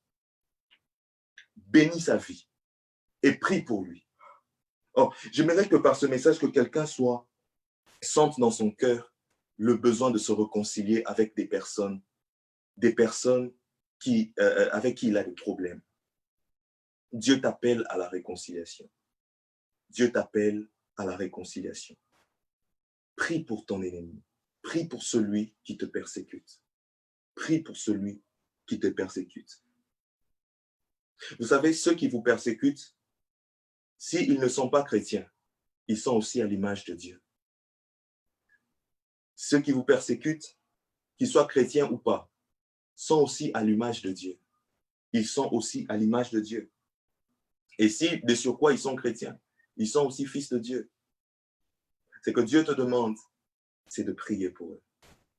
Bénis sa vie. Et prie pour lui. Oh, j'aimerais que par ce message, que quelqu'un sente dans son cœur le besoin de se réconcilier avec des personnes avec qui il a des problèmes. Dieu t'appelle à la réconciliation. Dieu t'appelle à la réconciliation. Prie pour ton ennemi. Prie pour celui qui te persécute. Prie pour celui qui te persécute. Vous savez, ceux qui vous persécutent, s'ils ne sont pas chrétiens, ils sont aussi à l'image de Dieu. Ceux qui vous persécutent, qu'ils soient chrétiens ou pas, sont aussi à l'image de Dieu. Ils sont aussi à l'image de Dieu. Et si de surcroît ils sont chrétiens, ils sont aussi fils de Dieu. C'est que Dieu te demande, c'est de prier pour eux.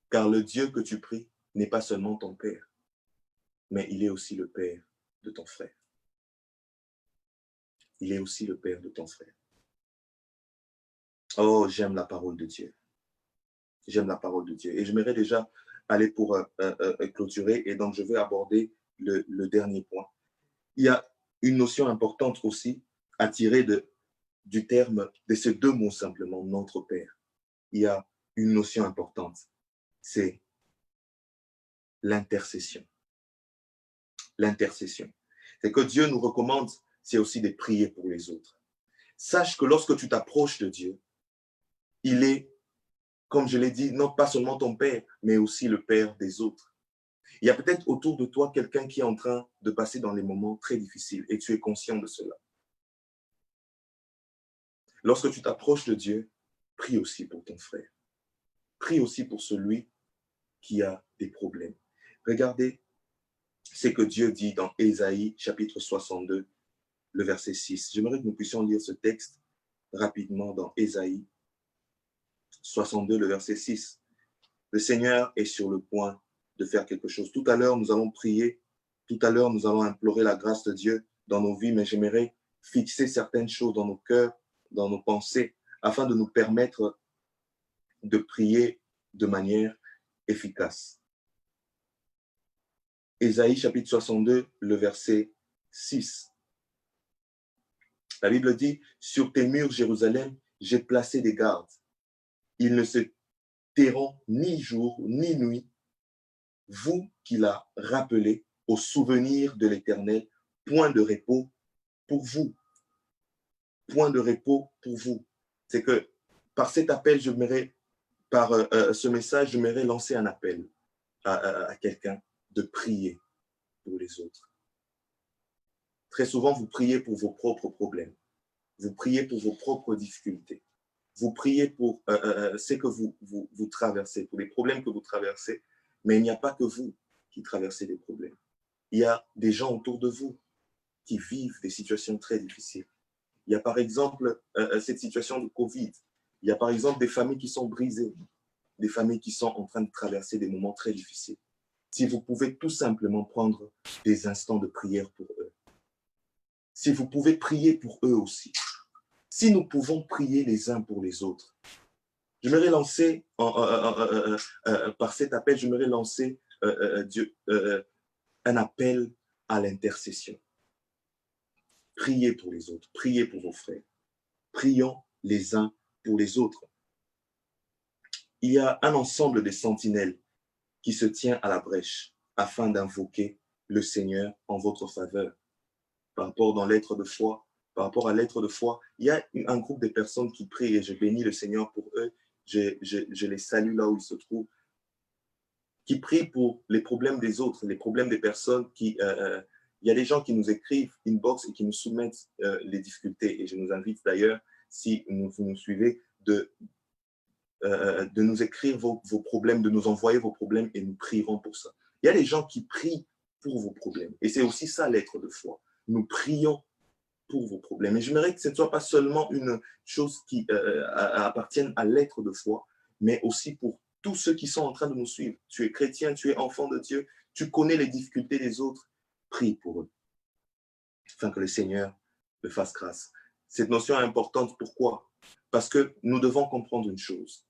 Car le Dieu que tu pries n'est pas seulement ton Père, mais il est aussi le Père de ton frère. Il est aussi le Père de ton frère. Oh, j'aime la parole de Dieu. J'aime la parole de Dieu. Et j'aimerais déjà aller pour clôturer. Et donc, je vais aborder le dernier point. Il y a une notion importante aussi à tirer du terme, de ces deux mots simplement, notre Père. Il y a une notion importante. C'est l'intercession. L'intercession. C'est que Dieu nous recommande, c'est aussi de prier pour les autres. Sache que lorsque tu t'approches de Dieu, il est, comme je l'ai dit, non pas seulement ton Père, mais aussi le Père des autres. Il y a peut-être autour de toi quelqu'un qui est en train de passer dans des moments très difficiles et tu es conscient de cela. Lorsque tu t'approches de Dieu, prie aussi pour ton frère. Prie aussi pour celui qui a des problèmes. Regardez, c'est que Dieu dit dans Ésaïe, chapitre 62, le verset 6. J'aimerais que nous puissions lire ce texte rapidement dans Ésaïe 62, le verset 6. Le Seigneur est sur le point de faire quelque chose. Tout à l'heure, nous allons prier. Tout à l'heure, nous allons implorer la grâce de Dieu dans nos vies, mais j'aimerais fixer certaines choses dans nos cœurs, dans nos pensées, afin de nous permettre de prier de manière efficace. Ésaïe chapitre 62, le verset 6. La Bible dit, « Sur tes murs, Jérusalem, j'ai placé des gardes. Ils ne se tairont ni jour ni nuit. Vous qui l'a rappelé au souvenir de l'Éternel, point de repos pour vous. » Point de repos pour vous. C'est que par cet appel, par ce message, j'aimerais lancer un appel à quelqu'un de prier pour les autres. Très souvent, vous priez pour vos propres problèmes. Vous priez pour vos propres difficultés. Vous priez pour ce que vous traversez, pour les problèmes que vous traversez. Mais il n'y a pas que vous qui traversez des problèmes. Il y a des gens autour de vous qui vivent des situations très difficiles. Il y a par exemple cette situation de Covid. Il y a par exemple des familles qui sont brisées, des familles qui sont en train de traverser des moments très difficiles. Si vous pouvez tout simplement prendre des instants de prière pour eux. Si vous pouvez prier pour eux aussi. Si nous pouvons prier les uns pour les autres. J'aimerais lancer, par cet appel, j'aimerais lancer un appel à l'intercession. Priez pour les autres, priez pour vos frères. Prions les uns pour les autres. Il y a un ensemble de sentinelles qui se tient à la brèche afin d'invoquer le Seigneur en votre faveur. Par rapport à l'être de foi, il y a un groupe de personnes qui prient et je bénis le Seigneur pour eux. Je les salue là où ils se trouvent. Qui prient pour les problèmes des autres, les problèmes des personnes qui... il y a des gens qui nous écrivent inbox et qui nous soumettent les difficultés. Et je nous invite d'ailleurs, si vous nous suivez, de nous écrire vos problèmes, de nous envoyer vos problèmes et nous prierons pour ça. Il y a des gens qui prient pour vos problèmes. Et c'est aussi ça l'être de foi. Nous prions pour vos problèmes. Et j'aimerais que ce ne soit pas seulement une chose qui appartienne à l'être de foi, mais aussi pour tous ceux qui sont en train de nous suivre. Tu es chrétien, tu es enfant de Dieu, tu connais les difficultés des autres. Prie pour eux, afin que le Seigneur le fasse grâce. Cette notion est importante, pourquoi? Parce que nous devons comprendre une chose.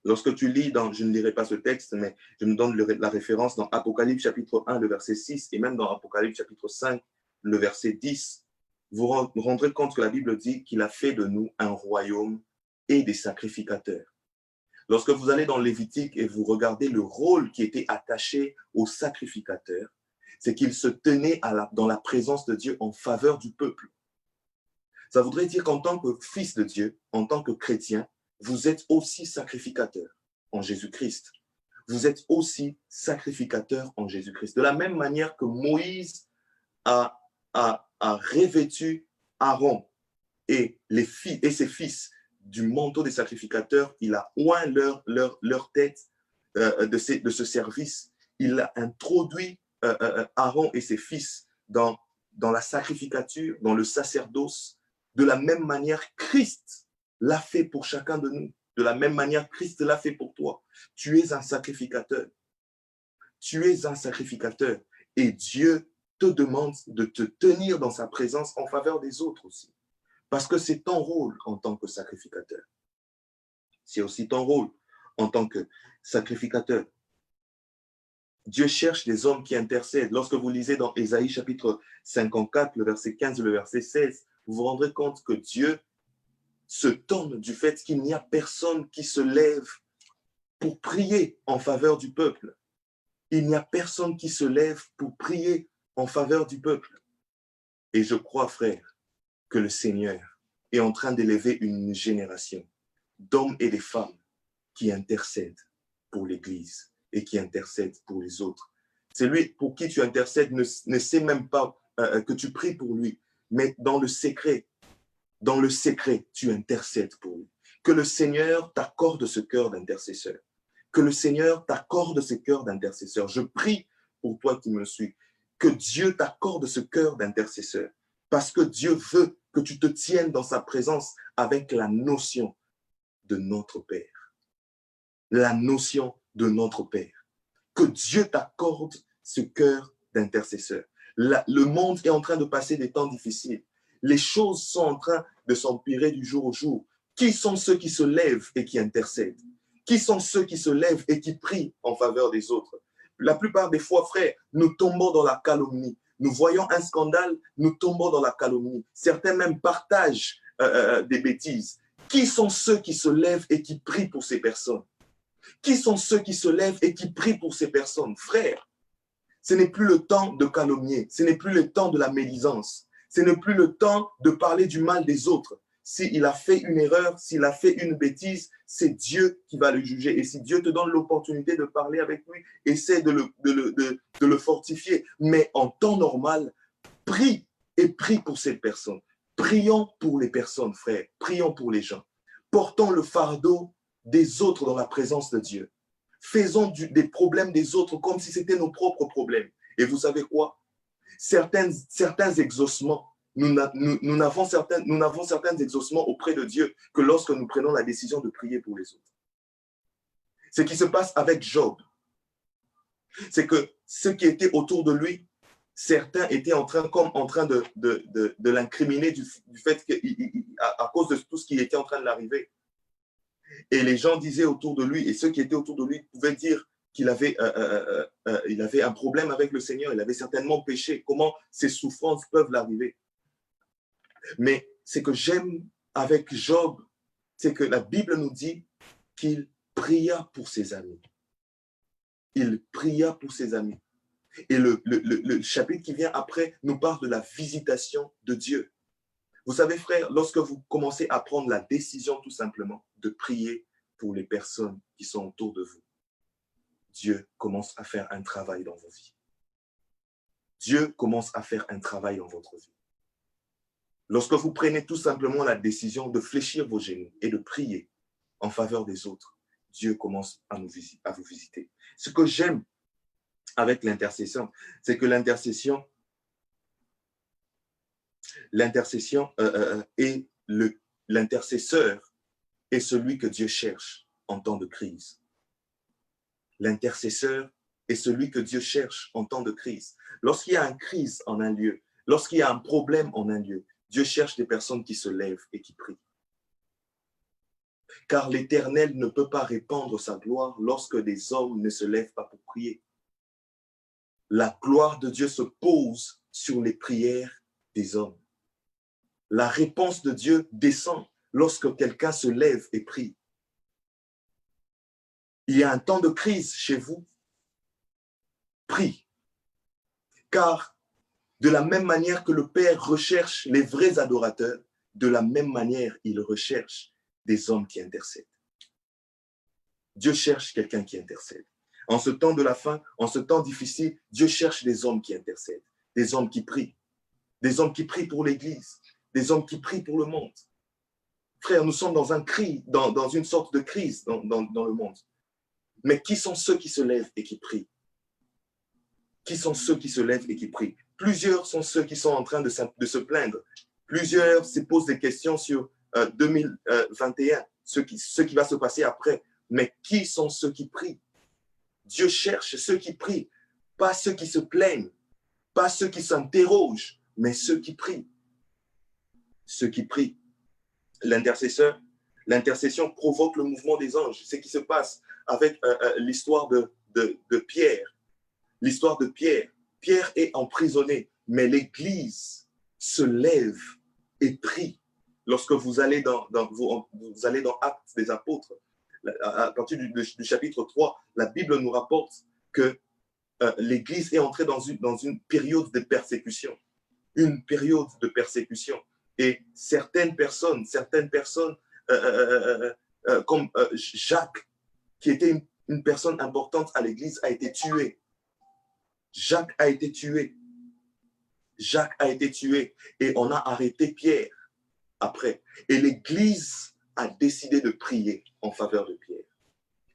Lorsque tu lis je ne lirai pas ce texte, mais je me donne la référence dans Apocalypse chapitre 1, le verset 6, et même dans Apocalypse chapitre 5, le verset 10, vous vous rendrez compte que la Bible dit qu'il a fait de nous un royaume et des sacrificateurs. Lorsque vous allez dans Lévitique et vous regardez le rôle qui était attaché aux sacrificateurs, c'est qu'ils se tenaient dans la présence de Dieu en faveur du peuple. Ça voudrait dire qu'en tant que fils de Dieu, en tant que chrétien, vous êtes aussi sacrificateur en Jésus-Christ. Vous êtes aussi sacrificateur en Jésus-Christ. De la même manière que Moïse a revêtu Aaron et ses fils du manteau des sacrificateurs, il a oint leur tête de ce service. Il a introduit Aaron et ses fils dans la sacrificature, dans le sacerdoce. De la même manière, Christ l'a fait pour chacun de nous. De la même manière, Christ l'a fait pour toi. Tu es un sacrificateur. Tu es un sacrificateur. Et Dieu te demande de te tenir dans sa présence en faveur des autres aussi. Parce que c'est ton rôle en tant que sacrificateur. C'est aussi ton rôle en tant que sacrificateur. Dieu cherche des hommes qui intercèdent. Lorsque vous lisez dans Ésaïe chapitre 54, le verset 15 et le verset 16, vous vous rendrez compte que Dieu se torne du fait qu'il n'y a personne qui se lève pour prier en faveur du peuple. Il n'y a personne qui se lève pour prier en faveur du peuple. Et je crois, frère, que le Seigneur est en train d'élever une génération d'hommes et de femmes qui intercèdent pour l'Église et qui intercèdent pour les autres. Celui pour qui tu intercèdes ne sait même pas que tu pries pour lui, mais dans le secret, tu intercèdes pour lui. Que le Seigneur t'accorde ce cœur d'intercesseur. Que le Seigneur t'accorde ce cœur d'intercesseur. Je prie pour toi qui me suis. que Dieu t'accorde ce cœur d'intercesseur. Parce que Dieu veut que tu te tiennes dans sa présence avec la notion de notre Père. La notion de notre Père. Que Dieu t'accorde ce cœur d'intercesseur. Le monde est en train de passer des temps difficiles. Les choses sont en train de s'empirer du jour au jour. Qui sont ceux qui se lèvent et qui intercèdent? Qui sont ceux qui se lèvent et qui prient en faveur des autres? La plupart des fois, frères, nous tombons dans la calomnie. Nous voyons un scandale, nous tombons dans la calomnie. Certains même partagent des bêtises. Qui sont ceux qui se lèvent et qui prient pour ces personnes? Qui sont ceux qui se lèvent et qui prient pour ces personnes? Frères, ce n'est plus le temps de calomnier, ce n'est plus le temps de la médisance, ce n'est plus le temps de parler du mal des autres. S'il a fait une erreur, s'il a fait une bêtise, c'est Dieu qui va le juger. Et si Dieu te donne l'opportunité de parler avec lui, essaie de le fortifier. Mais en temps normal, prie et prie pour cette personne. Prions pour les personnes, frères. Prions pour les gens. Portons le fardeau des autres dans la présence de Dieu. Faisons des problèmes des autres comme si c'était nos propres problèmes. Et vous savez quoi? Certains exaucements, nous n'avons certains exaucements auprès de Dieu que lorsque nous prenons la décision de prier pour les autres. Ce qui se passe avec Job, c'est que ceux qui étaient autour de lui, certains étaient en train de l'incriminer du fait qu'à cause de tout ce qui était en train de l'arriver. Et les gens disaient autour de lui, et ceux qui étaient autour de lui pouvaient dire qu'il avait, il avait un problème avec le Seigneur, il avait certainement péché. Comment ces souffrances peuvent l'arriver? Mais ce que j'aime avec Job, c'est que la Bible nous dit qu'il pria pour ses amis. Il pria pour ses amis. Et le chapitre qui vient après nous parle de la visitation de Dieu. Vous savez, frère, lorsque vous commencez à prendre la décision tout simplement de prier pour les personnes qui sont autour de vous, Dieu commence à faire un travail dans vos vies. Dieu commence à faire un travail dans votre vie. Lorsque vous prenez tout simplement la décision de fléchir vos genoux et de prier en faveur des autres, Dieu commence à vous visiter. Ce que j'aime avec l'intercession, c'est que l'intercession est l'intercesseur est celui que Dieu cherche en temps de crise. L'intercesseur est celui que Dieu cherche en temps de crise. Lorsqu'il y a une crise en un lieu, lorsqu'il y a un problème en un lieu, Dieu cherche des personnes qui se lèvent et qui prient. Car l'Éternel ne peut pas répandre sa gloire lorsque des hommes ne se lèvent pas pour prier. La gloire de Dieu se pose sur les prières des hommes. La réponse de Dieu descend lorsque quelqu'un se lève et prie. Il y a un temps de crise chez vous, prie. Car de la même manière que le Père recherche les vrais adorateurs, de la même manière, il recherche des hommes qui intercèdent. Dieu cherche quelqu'un qui intercède. En ce temps de la fin, en ce temps difficile, Dieu cherche des hommes qui intercèdent, des hommes qui prient pour l'Église, des hommes qui prient pour le monde. Frère, nous sommes dans une sorte de crise dans le monde. Mais qui sont ceux qui se lèvent et qui prient? Qui sont ceux qui se lèvent et qui prient? Plusieurs sont ceux qui sont en train de se plaindre. Plusieurs se posent des questions sur 2021, ce qui va se passer après. Mais qui sont ceux qui prient? Dieu cherche ceux qui prient, pas ceux qui se plaignent, pas ceux qui s'interrogent, mais ceux qui prient. Ceux qui prient. L'intercession provoque le mouvement des anges. C'est ce qui se passe avec l'histoire de Pierre. L'histoire de Pierre. Pierre est emprisonné, mais l'Église se lève et prie. Lorsque vous allez dans Actes des Apôtres, à partir du chapitre 3, la Bible nous rapporte que l'Église est entrée dans une période de persécution. Une période de persécution. Et certaines personnes comme Jacques, qui était une personne importante à l'Église, a été tué. Jacques a été tué. Et on a arrêté Pierre après. Et l'Église a décidé de prier en faveur de Pierre.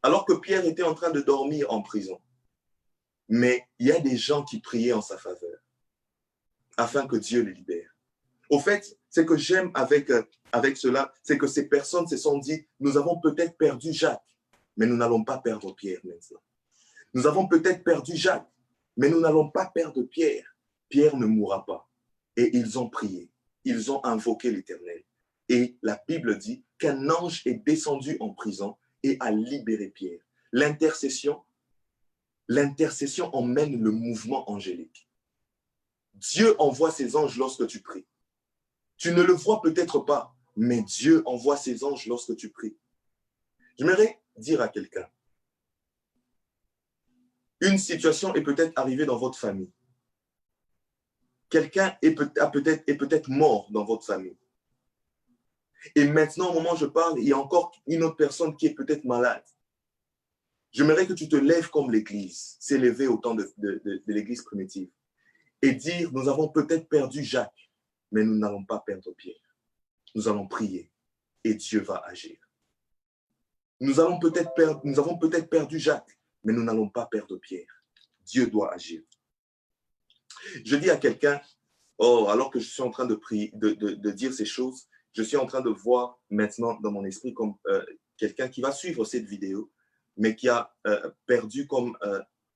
Alors que Pierre était en train de dormir en prison. mais il y a des gens qui priaient en sa faveur, afin que Dieu les libère. Au fait, ce que j'aime avec cela, c'est que ces personnes se sont dit, nous avons peut-être perdu Jacques, mais nous n'allons pas perdre Pierre maintenant. Nous avons peut-être perdu Jacques, mais nous n'allons pas perdre Pierre. Pierre ne mourra pas. Et ils ont prié, ils ont invoqué l'Éternel. Et la Bible dit qu'un ange est descendu en prison et a libéré Pierre. L'intercession emmène le mouvement angélique. Dieu envoie ses anges lorsque tu pries. Tu ne le vois peut-être pas, mais Dieu envoie ses anges lorsque tu pries. J'aimerais dire à quelqu'un, une situation est peut-être arrivée dans votre famille. Quelqu'un est peut-être mort dans votre famille. Et maintenant, au moment où je parle, il y a encore une autre personne qui est peut-être malade. J'aimerais que tu te lèves comme l'Église, s'est levée au temps de l'Église primitive, et dire, nous avons peut-être perdu Jacques, mais nous n'allons pas perdre Pierre. Nous allons prier et Dieu va agir. Nous avons peut-être perdu Jacques, mais nous n'allons pas perdre Pierre. Dieu doit agir. Je dis à quelqu'un, oh, alors que je suis en train de prier, de dire ces choses, je suis en train de voir maintenant dans mon esprit comme quelqu'un qui va suivre cette vidéo, mais qui a perdu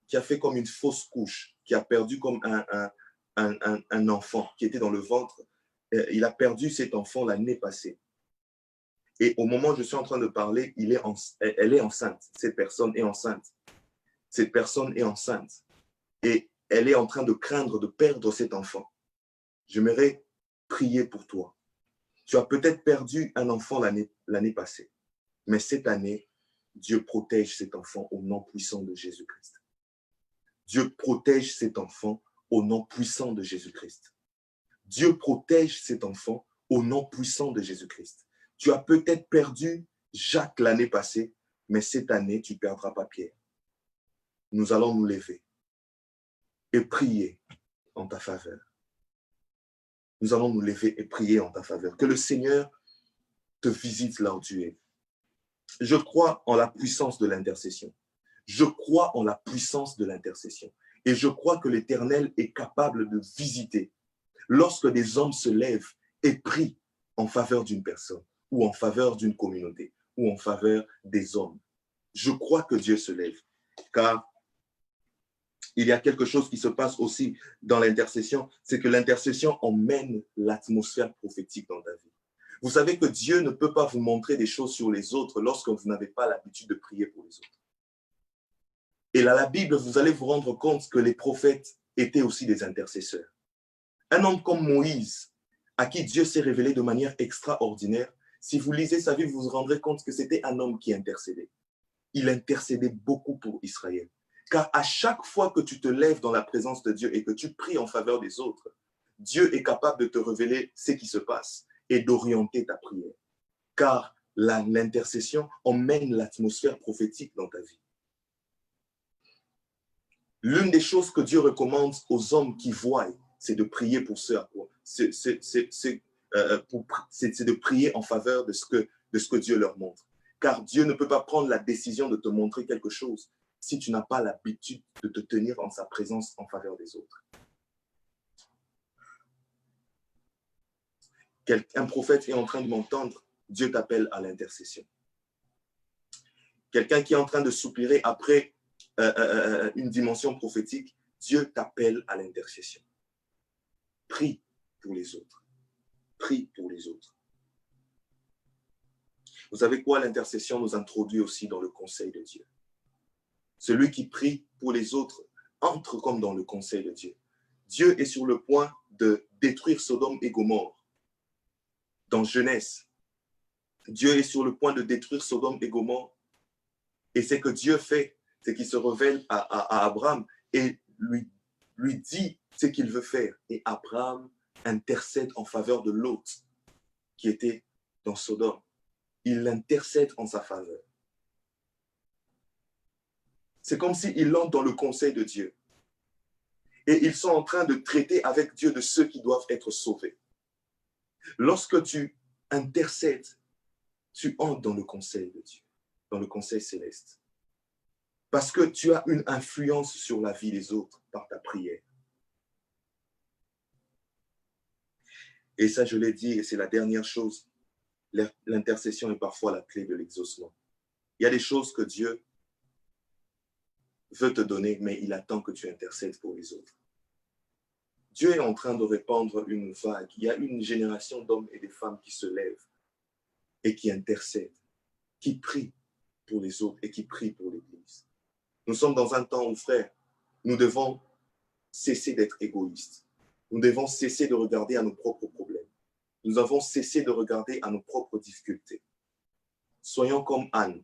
qui a fait comme une fausse couche, qui a perdu comme un enfant qui était dans le ventre. Il a perdu cet enfant l'année passée. Et au moment où je suis en train de parler, elle est enceinte. Cette personne est enceinte. Cette personne est enceinte. Et elle est en train de craindre de perdre cet enfant. J'aimerais prier pour toi. Tu as peut-être perdu un enfant l'année passée. Mais cette année, Dieu protège cet enfant au nom puissant de Jésus-Christ. Dieu protège cet enfant au nom puissant de Jésus-Christ. Dieu protège cet enfant au nom puissant de Jésus-Christ. Tu as peut-être perdu Jacques l'année passée, mais cette année, tu ne perdras pas Pierre. Nous allons nous lever et prier en ta faveur. Nous allons nous lever et prier en ta faveur. Que le Seigneur te visite là où tu es. Je crois en la puissance de l'intercession. Je crois en la puissance de l'intercession. Et je crois que l'Éternel est capable de visiter lorsque des hommes se lèvent et prient en faveur d'une personne, ou en faveur d'une communauté, ou en faveur des hommes. Je crois que Dieu se lève, car il y a quelque chose qui se passe aussi dans l'intercession, c'est que l'intercession emmène l'atmosphère prophétique dans ta vie. Vous savez que Dieu ne peut pas vous montrer des choses sur les autres lorsque vous n'avez pas l'habitude de prier pour les autres. Et là, la Bible, vous allez vous rendre compte que les prophètes étaient aussi des intercesseurs. Un homme comme Moïse, à qui Dieu s'est révélé de manière extraordinaire, si vous lisez sa vie, vous vous rendrez compte que c'était un homme qui intercédait. Il intercédait beaucoup pour Israël. Car à chaque fois que tu te lèves dans la présence de Dieu et que tu pries en faveur des autres, Dieu est capable de te révéler ce qui se passe et d'orienter ta prière. Car l'intercession emmène l'atmosphère prophétique dans ta vie. L'une des choses que Dieu recommande aux hommes qui voient, c'est de prier pour ceux à quoi. C'est de prier en faveur de ce que Dieu leur montre. Car Dieu ne peut pas prendre la décision de te montrer quelque chose si tu n'as pas l'habitude de te tenir en sa présence en faveur des autres. Un prophète est en train de m'entendre, Dieu t'appelle à l'intercession. Quelqu'un qui est en train de soupirer après une dimension prophétique, Dieu t'appelle à l'intercession. Prie pour les autres. Prie pour les autres. Vous savez quoi? L'intercession nous introduit aussi dans le conseil de Dieu. Celui qui prie pour les autres entre comme dans le conseil de Dieu. Dieu est sur le point de détruire Sodome et Gomorrhe. Dans Genèse, Dieu est sur le point de détruire Sodome et Gomorrhe. Et ce que Dieu fait, c'est qu'il se révèle à Abraham et lui dit ce qu'il veut faire. Et Abraham intercède en faveur de l'autre qui était dans Sodome. Il intercède en sa faveur. C'est comme s'il entre dans le conseil de Dieu. Et ils sont en train de traiter avec Dieu de ceux qui doivent être sauvés. Lorsque tu intercèdes, tu entres dans le conseil de Dieu, dans le conseil céleste. Parce que tu as une influence sur la vie des autres par ta prière. Et ça, je l'ai dit, et c'est la dernière chose. L'intercession est parfois la clé de l'exaucement. Il y a des choses que Dieu veut te donner, mais il attend que tu intercèdes pour les autres. Dieu est en train de répandre une vague. Il y a une génération d'hommes et de femmes qui se lèvent et qui intercèdent, qui prient pour les autres et qui prient pour l'Église. Nous sommes dans un temps où, frère, nous devons cesser d'être égoïstes. Nous devons cesser de regarder à nos propres problèmes. Nous avons cessé de regarder à nos propres difficultés. Soyons comme Anne,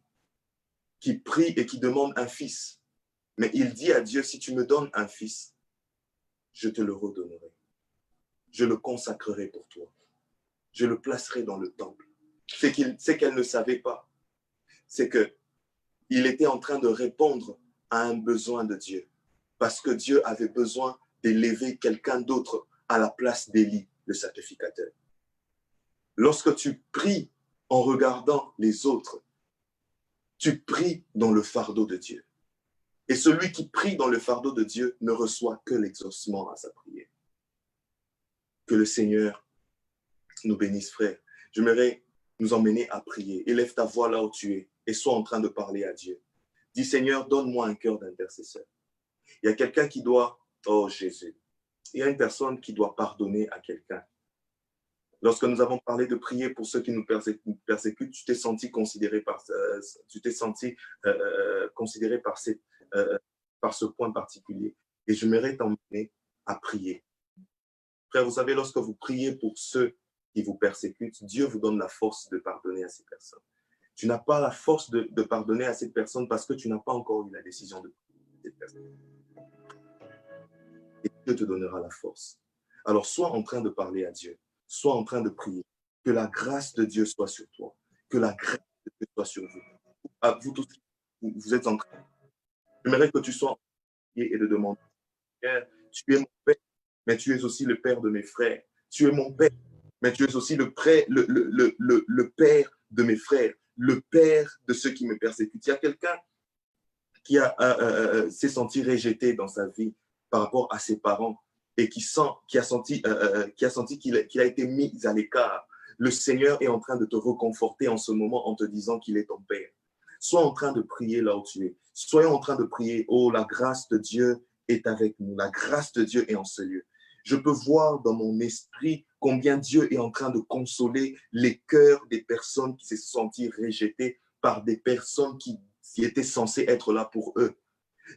qui prie et qui demande un fils. Mais il dit à Dieu, si tu me donnes un fils, je te le redonnerai. Je le consacrerai pour toi. Je le placerai dans le temple. C'est qu'elle ne savait pas. C'est qu'il était en train de répondre à un besoin de Dieu. Parce que Dieu avait besoin d'élever quelqu'un d'autre à la place d'Élie, le sacrificateur. Lorsque tu pries en regardant les autres, tu pries dans le fardeau de Dieu. Et celui qui prie dans le fardeau de Dieu ne reçoit que l'exaucement à sa prière. Que le Seigneur nous bénisse, frère. J'aimerais nous emmener à prier. Élève ta voix là où tu es et sois en train de parler à Dieu. Dis, Seigneur, donne-moi un cœur d'intercesseur. Il y a quelqu'un qui doit, oh Jésus, il y a une personne qui doit pardonner à quelqu'un. Lorsque nous avons parlé de prier pour ceux qui nous persécutent, tu t'es senti considéré considéré par ce point particulier. Et j'aimerais t'emmener à prier. Frère, vous savez, lorsque vous priez pour ceux qui vous persécutent, Dieu vous donne la force de pardonner à ces personnes. Tu n'as pas la force de pardonner à cette personne parce que tu n'as pas encore eu la décision de pardonner à cette personne. Et Dieu te donnera la force. Alors, sois en train de parler à Dieu. Sois en train de prier. Que la grâce de Dieu soit sur toi. Que la grâce de Dieu soit sur vous. Vous tous, vous êtes en train. J'aimerais que tu sois en train de prier et de demander. Tu es mon Père, mais tu es aussi le Père de mes frères. Tu es mon Père, mais tu es aussi le Père de mes frères. Le Père de ceux qui me persécutent. Il y a quelqu'un qui s'est senti rejeté dans sa vie par rapport à ses parents et qui a senti qu'il a été mis à l'écart. Le Seigneur est en train de te reconforter en ce moment en te disant qu'il est ton Père. Sois en train de prier là où tu es. Soyons en train de prier. Oh, la grâce de Dieu est avec nous. La grâce de Dieu est en ce lieu. Je peux voir dans mon esprit combien Dieu est en train de consoler les cœurs des personnes qui se sont senties rejetées par des personnes qui étaient censées être là pour eux.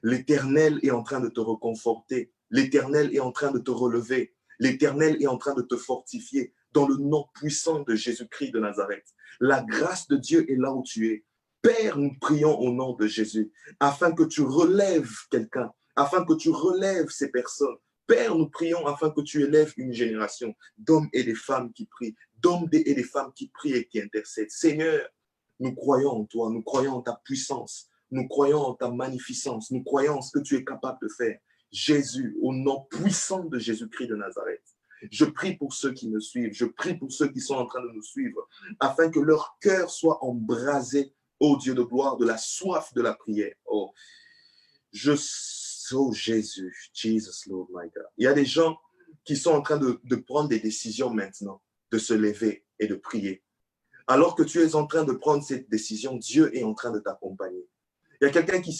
L'Éternel est en train de te reconforter. L'Éternel est en train de te relever. L'Éternel est en train de te fortifier dans le nom puissant de Jésus-Christ de Nazareth. La grâce de Dieu est là où tu es. Père, nous prions au nom de Jésus, afin que tu relèves quelqu'un, afin que tu relèves ces personnes. Père, nous prions afin que tu élèves une génération d'hommes et de femmes qui prient, d'hommes et de femmes qui prient et qui intercèdent. Seigneur, nous croyons en toi, nous croyons en ta puissance, nous croyons en ta magnificence, nous croyons en ce que tu es capable de faire. Jésus, au nom puissant de Jésus-Christ de Nazareth, je prie pour ceux qui me suivent, je prie pour ceux qui sont en train de nous suivre, afin que leur cœur soit embrasé, ô Dieu de gloire, de la soif de la prière. Oh, Jésus, Jesus, Lord my God. Il y a des gens qui sont en train de prendre des décisions maintenant, de se lever et de prier. Alors que tu es en train de prendre cette décision, Dieu est en train de t'accompagner. Il y a quelqu'un qui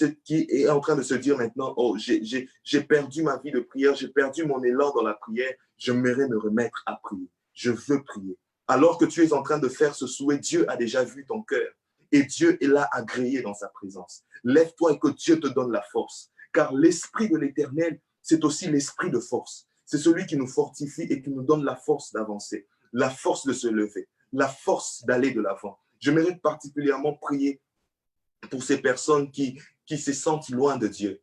est en train de se dire maintenant, oh, j'ai perdu ma vie de prière, j'ai perdu mon élan dans la prière, j'aimerais me remettre à prier. Je veux prier. Alors que tu es en train de faire ce souhait, Dieu a déjà vu ton cœur et Dieu est là agréé dans sa présence. Lève-toi et que Dieu te donne la force. Car l'Esprit de l'Éternel, c'est aussi l'Esprit de force. C'est celui qui nous fortifie et qui nous donne la force d'avancer, la force de se lever, la force d'aller de l'avant. Je mérite particulièrement prier pour ces personnes qui se sentent loin de Dieu,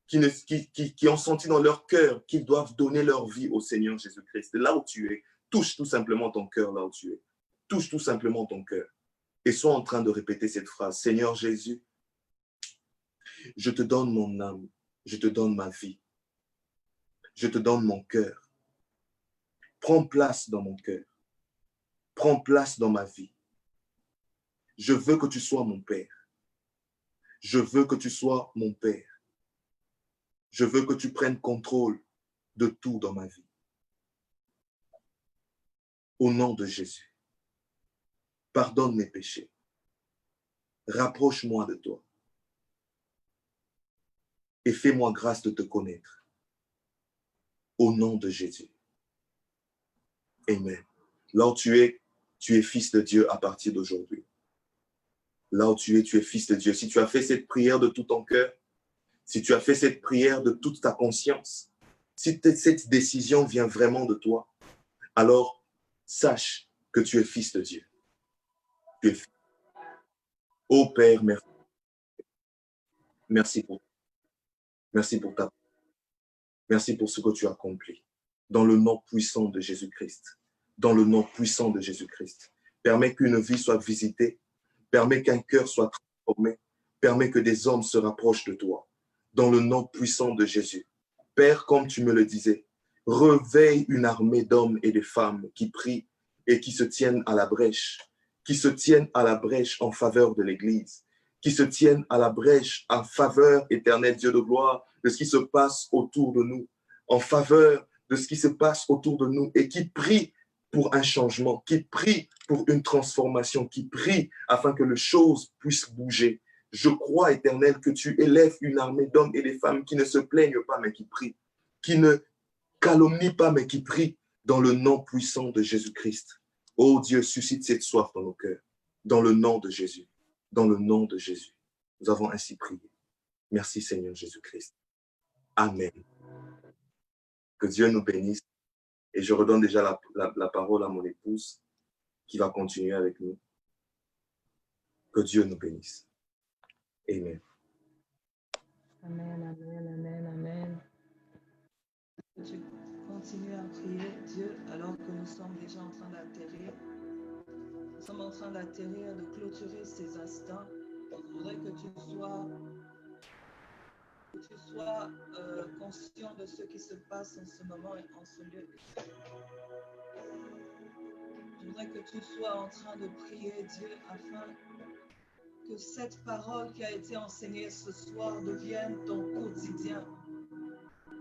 qui ont senti dans leur cœur qu'ils doivent donner leur vie au Seigneur Jésus-Christ. Là où tu es, touche tout simplement ton cœur là où tu es. Touche tout simplement ton cœur. Et sois en train de répéter cette phrase. Seigneur Jésus, je te donne mon âme, je te donne ma vie, je te donne mon cœur. Prends place dans mon cœur. Prends place dans ma vie. Je veux que tu sois mon Père. Je veux que tu sois mon Père. Je veux que tu prennes contrôle de tout dans ma vie. Au nom de Jésus, pardonne mes péchés. Rapproche-moi de toi. Et fais-moi grâce de te connaître. Au nom de Jésus. Amen. Là où tu es fils de Dieu à partir d'aujourd'hui. Là où tu es fils de Dieu. Si tu as fait cette prière de tout ton cœur, si tu as fait cette prière de toute ta conscience, si cette décision vient vraiment de toi, alors sache que tu es fils de Dieu. Tu es fils. Oh Père, merci. Merci pour ta. Merci pour ce que tu as accompli. Dans le nom puissant de Jésus-Christ. Dans le nom puissant de Jésus-Christ. Permets qu'une vie soit visitée. Permets qu'un cœur soit transformé. Permets que des hommes se rapprochent de toi. Dans le nom puissant de Jésus. Père, comme tu me le disais, réveille une armée d'hommes et de femmes qui prient et qui se tiennent à la brèche. Qui se tiennent à la brèche en faveur de l'Église. Qui se tiennent à la brèche en faveur, éternel Dieu de gloire, de ce qui se passe autour de nous, en faveur de ce qui se passe autour de nous et qui prie pour un changement, qui prie pour une transformation, qui prie afin que les choses puissent bouger. Je crois, éternel, que tu élèves une armée d'hommes et de femmes qui ne se plaignent pas, mais qui prient, qui ne calomnient pas, mais qui prient dans le nom puissant de Jésus-Christ. Oh Dieu, suscite cette soif dans nos cœurs, dans le nom de Jésus. Dans le nom de Jésus, nous avons ainsi prié. Merci Seigneur Jésus-Christ. Amen. Que Dieu nous bénisse. Et je redonne déjà la parole à mon épouse qui va continuer avec nous. Que Dieu nous bénisse. Amen. Amen, amen, amen, amen. Tu continues à prier Dieu alors que nous sommes déjà en train d'atterrir. Nous sommes en train d'atterrir, de clôturer ces instants. Je voudrais que tu sois conscient de ce qui se passe en ce moment et en ce lieu. Je voudrais que tu sois en train de prier Dieu afin que cette parole qui a été enseignée ce soir devienne ton quotidien.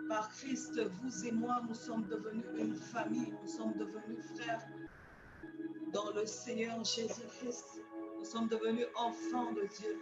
Par Christ, vous et moi, nous sommes devenus une famille, nous sommes devenus frères. Dans le Seigneur Jésus-Christ, nous sommes devenus enfants de Dieu.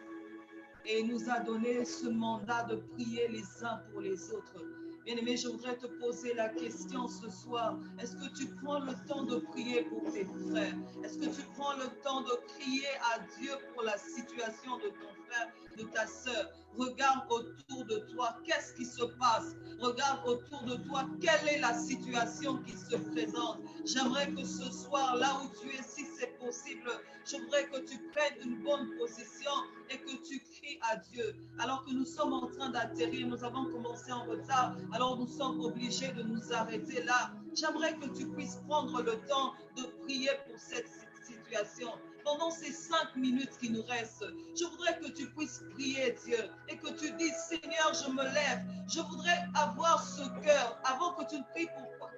Et il nous a donné ce mandat de prier les uns pour les autres. Bien-aimé, je voudrais te poser la question ce soir. Est-ce que tu prends le temps de prier pour tes frères? Est-ce que tu prends le temps de crier à Dieu pour la situation de ton frère, de ta sœur? Regarde autour de toi, qu'est-ce qui se passe? Regarde autour de toi, quelle est la situation qui se présente? J'aimerais que ce soir, là où tu es, si c'est possible, je voudrais que tu prennes une bonne position et que tu cries à Dieu. Alors que nous sommes en train d'atterrir, nous avons commencé en retard, alors nous sommes obligés de nous arrêter là. J'aimerais que tu puisses prendre le temps de prier pour cette situation. Pendant ces 5 minutes qui nous restent, je voudrais que tu puisses prier Dieu et que tu dises, Seigneur, je me lève. Je voudrais avoir ce cœur avant que tu ne pries pour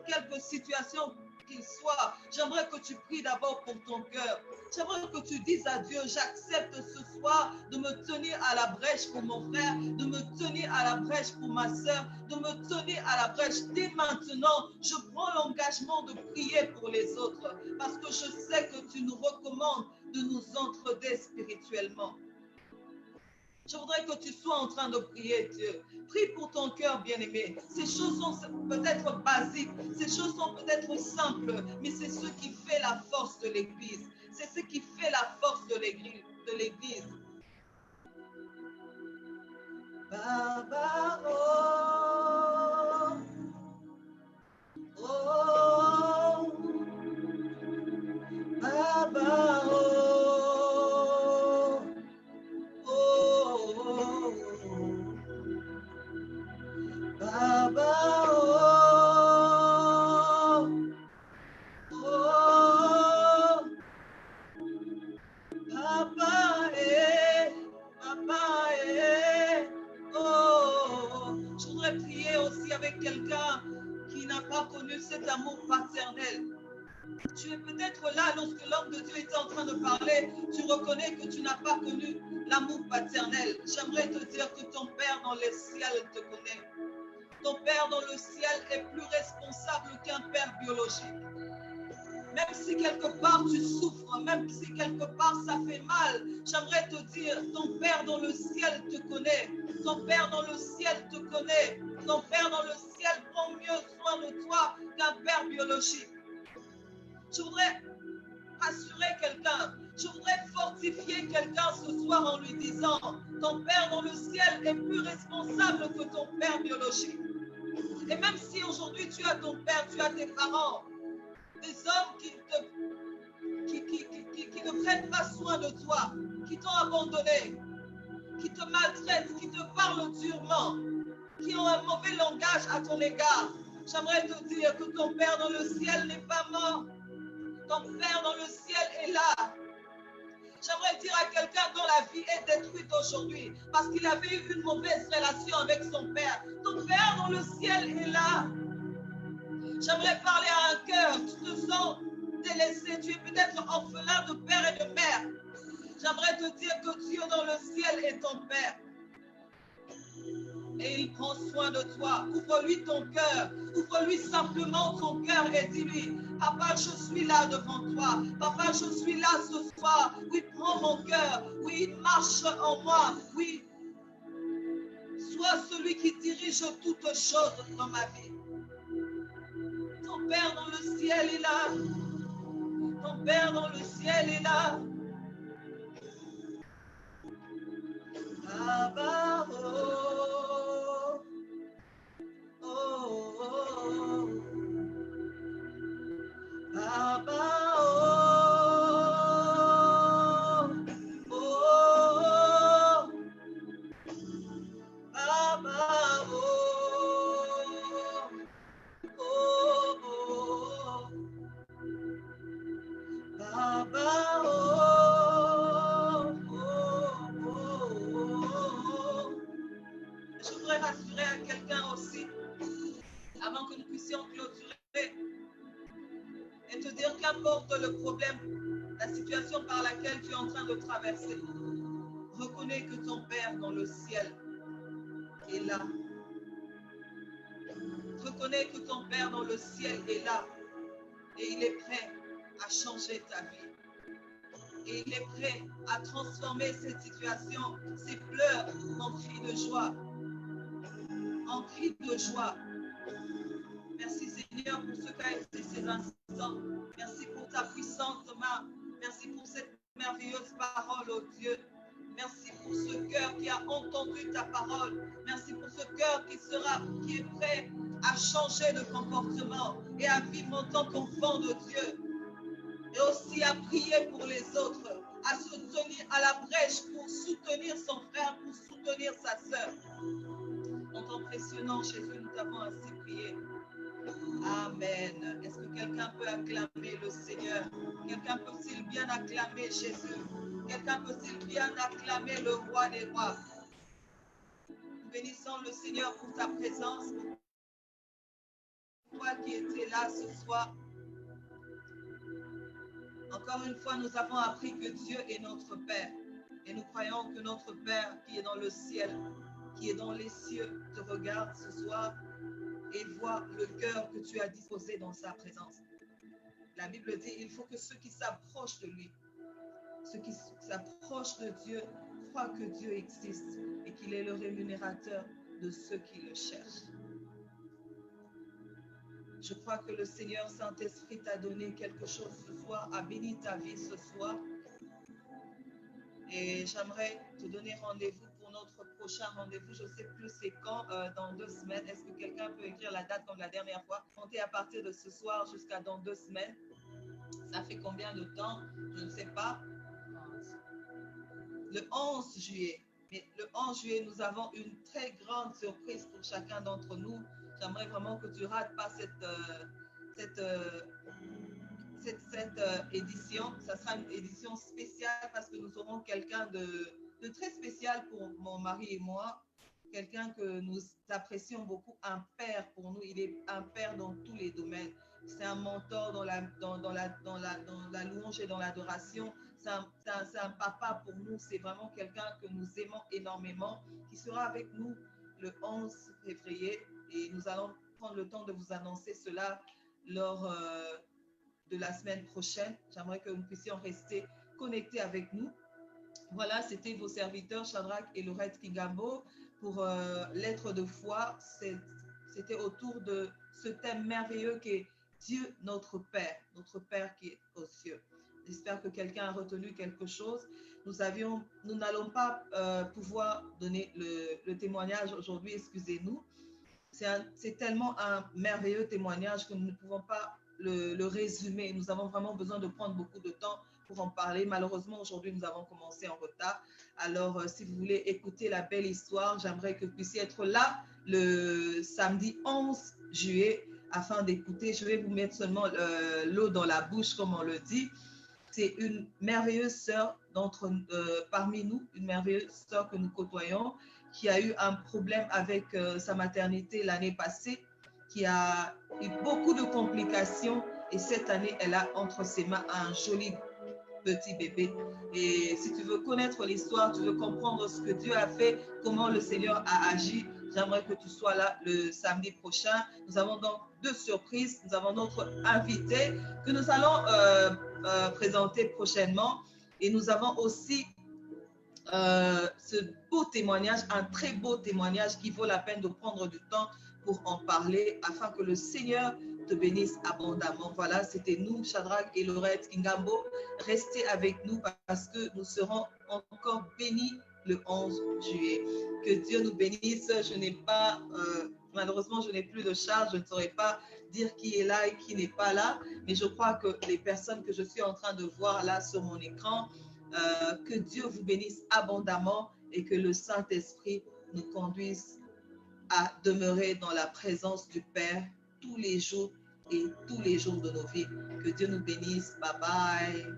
quelques situations qu'il soit. J'aimerais que tu pries d'abord pour ton cœur. J'aimerais que tu dises à Dieu, j'accepte ce soir de me tenir à la brèche pour mon frère, de me tenir à la brèche pour ma soeur, de me tenir à la brèche. Dès maintenant, je prends l'engagement de prier pour les autres parce que je sais que tu nous recommandes de nous entraider spirituellement. Je voudrais que tu sois en train de prier Dieu. Prie pour ton cœur, bien-aimé. Ces choses sont peut-être basiques, ces choses sont peut-être simples, mais c'est ce qui fait la force de l'Église. C'est ce qui fait la force de l'Église. Baba, oh, oh, Baba, oh, oh, Baba, oh, Papa, oh. Je voudrais prier aussi avec quelqu'un qui n'a pas connu cet amour paternel. Tu es peut-être là lorsque l'homme de Dieu était en train de parler. Tu reconnais que tu n'as pas connu l'amour paternel. J'aimerais te dire que ton Père dans les ciels te connaît. Ton Père dans le ciel est plus responsable qu'un père biologique. Même si quelque part tu souffres, même si quelque part ça fait mal, j'aimerais te dire, ton Père dans le ciel te connaît. Ton Père dans le ciel te connaît. Ton Père dans le ciel prend mieux soin de toi qu'un père biologique. Je voudrais assurer quelqu'un, je voudrais fortifier quelqu'un ce soir en lui disant, ton Père dans le ciel est plus responsable que ton père biologique. Et même si aujourd'hui tu as ton père, tu as tes parents, des hommes qui ne prennent pas soin de toi, qui t'ont abandonné, qui te maltraitent, qui te parlent durement, qui ont un mauvais langage à ton égard, j'aimerais te dire que ton Père dans le ciel n'est pas mort. Ton Père dans le ciel est là. J'aimerais dire à quelqu'un dont la vie est détruite aujourd'hui parce qu'il avait eu une mauvaise relation avec son Père. Ton Père dans le ciel est là. J'aimerais parler à un cœur. Tu te sens délaissé. Tu es peut-être orphelin de père et de mère. J'aimerais te dire que Dieu dans le ciel est ton Père. Et il prend soin de toi. Ouvre-lui ton cœur. Ouvre-lui simplement ton cœur et dis-lui, Papa, je suis là devant toi. Papa, je suis là ce soir. Oui, prends mon cœur. Oui, marche en moi. Oui, sois celui qui dirige toutes choses dans ma vie. Ton Père dans le ciel est là. Ton Père dans le ciel est là. Papa, oh, oh, oh, oh. Papa, oh, oh, Papa, oh, oh, Papa, oh, Je voudrais rassurer à quelqu'un aussi, avant que nous puissions clôturer, et te dire qu'importe le problème, la situation par laquelle tu es en train de traverser, reconnais que ton Père dans le ciel est là. Reconnais que ton Père dans le ciel est là et il est prêt à changer ta vie. Et il est prêt à transformer cette situation, ces pleurs en cris de joie. En cris de joie. Merci Seigneur pour ce qu'a été ces instants. Merci pour ta puissante main. Merci pour cette merveilleuse parole, oh Dieu. Merci pour ce cœur qui a entendu ta parole. Merci pour ce cœur qui est prêt à changer de comportement et à vivre en tant qu'enfant de Dieu. Et aussi à prier pour les autres, à se tenir à la brèche pour soutenir son frère, pour soutenir sa sœur. En ton précieux nom, Jésus, nous t'avons ainsi prié. Amen. Est-ce que quelqu'un peut acclamer le Seigneur? Quelqu'un peut-il bien acclamer Jésus? Quelqu'un peut-il bien acclamer le roi des rois? Nous bénissons le Seigneur pour ta présence, pour toi qui étais là ce soir. Encore une fois, nous avons appris que Dieu est notre Père. Et nous croyons que notre Père qui est dans le ciel, qui est dans les cieux, te regarde ce soir et voit le cœur que tu as disposé dans sa présence. La Bible dit, il faut que ceux qui s'approchent de lui, ceux qui s'approchent de Dieu, croient que Dieu existe et qu'il est le rémunérateur de ceux qui le cherchent. Je crois que le Seigneur Saint-Esprit t'a donné quelque chose ce soir, a béni ta vie ce soir. Et j'aimerais te donner rendez-vous pour notre prochain rendez-vous. Je ne sais plus c'est quand, dans 2 semaines. Est-ce que quelqu'un peut écrire la date comme la dernière fois? Comptez à partir de ce soir jusqu'à dans 2 semaines. Ça fait combien de temps? Je ne sais pas. Le 11 juillet. Mais le 11 juillet, nous avons une très grande surprise pour chacun d'entre nous. J'aimerais vraiment que tu ne rates pas cette édition. Ça sera une édition spéciale parce que nous aurons quelqu'un de très spécial pour mon mari et moi. Quelqu'un que nous apprécions beaucoup, un père pour nous. Il est un père dans tous les domaines. C'est un mentor dans la louange et dans l'adoration. C'est un papa pour nous. C'est vraiment quelqu'un que nous aimons énormément, qui sera avec nous le 11 février. Et nous allons prendre le temps de vous annoncer cela lors de la semaine prochaine. J'aimerais que nous puissions rester connectés avec nous. Voilà, c'était vos serviteurs Shadrach et Laurette Kingambo pour l'être de foi. C'était autour de ce thème merveilleux qui est Dieu notre Père qui est aux cieux. J'espère que quelqu'un a retenu quelque chose. Nous n'allons pas pouvoir donner le témoignage aujourd'hui, excusez-nous. C'est tellement un merveilleux témoignage que nous ne pouvons pas le résumer. Nous avons vraiment besoin de prendre beaucoup de temps pour en parler. Malheureusement, aujourd'hui, nous avons commencé en retard. Alors, si vous voulez écouter la belle histoire, j'aimerais que vous puissiez être là le samedi 11 juillet afin d'écouter. Je vais vous mettre seulement l'eau dans la bouche, comme on le dit. C'est une merveilleuse sœur parmi nous, une merveilleuse sœur que nous côtoyons, qui a eu un problème avec sa maternité l'année passée, qui a eu beaucoup de complications et cette année, elle a entre ses mains un joli petit bébé. Et si tu veux connaître l'histoire, tu veux comprendre ce que Dieu a fait, comment le Seigneur a agi, j'aimerais que tu sois là le samedi prochain. Nous avons donc 2 surprises. Nous avons notre invité que nous allons présenter prochainement. Et nous avons aussi ce beau témoignage, un très beau témoignage qui vaut la peine de prendre du temps pour en parler afin que le Seigneur te bénisse abondamment. Voilà, c'était nous, Shadrach et Laurette Kingambo. Restez avec nous parce que nous serons encore bénis le 11 juillet. Que Dieu nous bénisse. Je n'ai pas, malheureusement, je n'ai plus de charge. Je ne saurais pas dire qui est là et qui n'est pas là. Mais je crois que les personnes que je suis en train de voir là sur mon écran, que Dieu vous bénisse abondamment et que le Saint-Esprit nous conduise à demeurer dans la présence du Père tous les jours et tous les jours de nos vies. Que Dieu nous bénisse. Bye bye.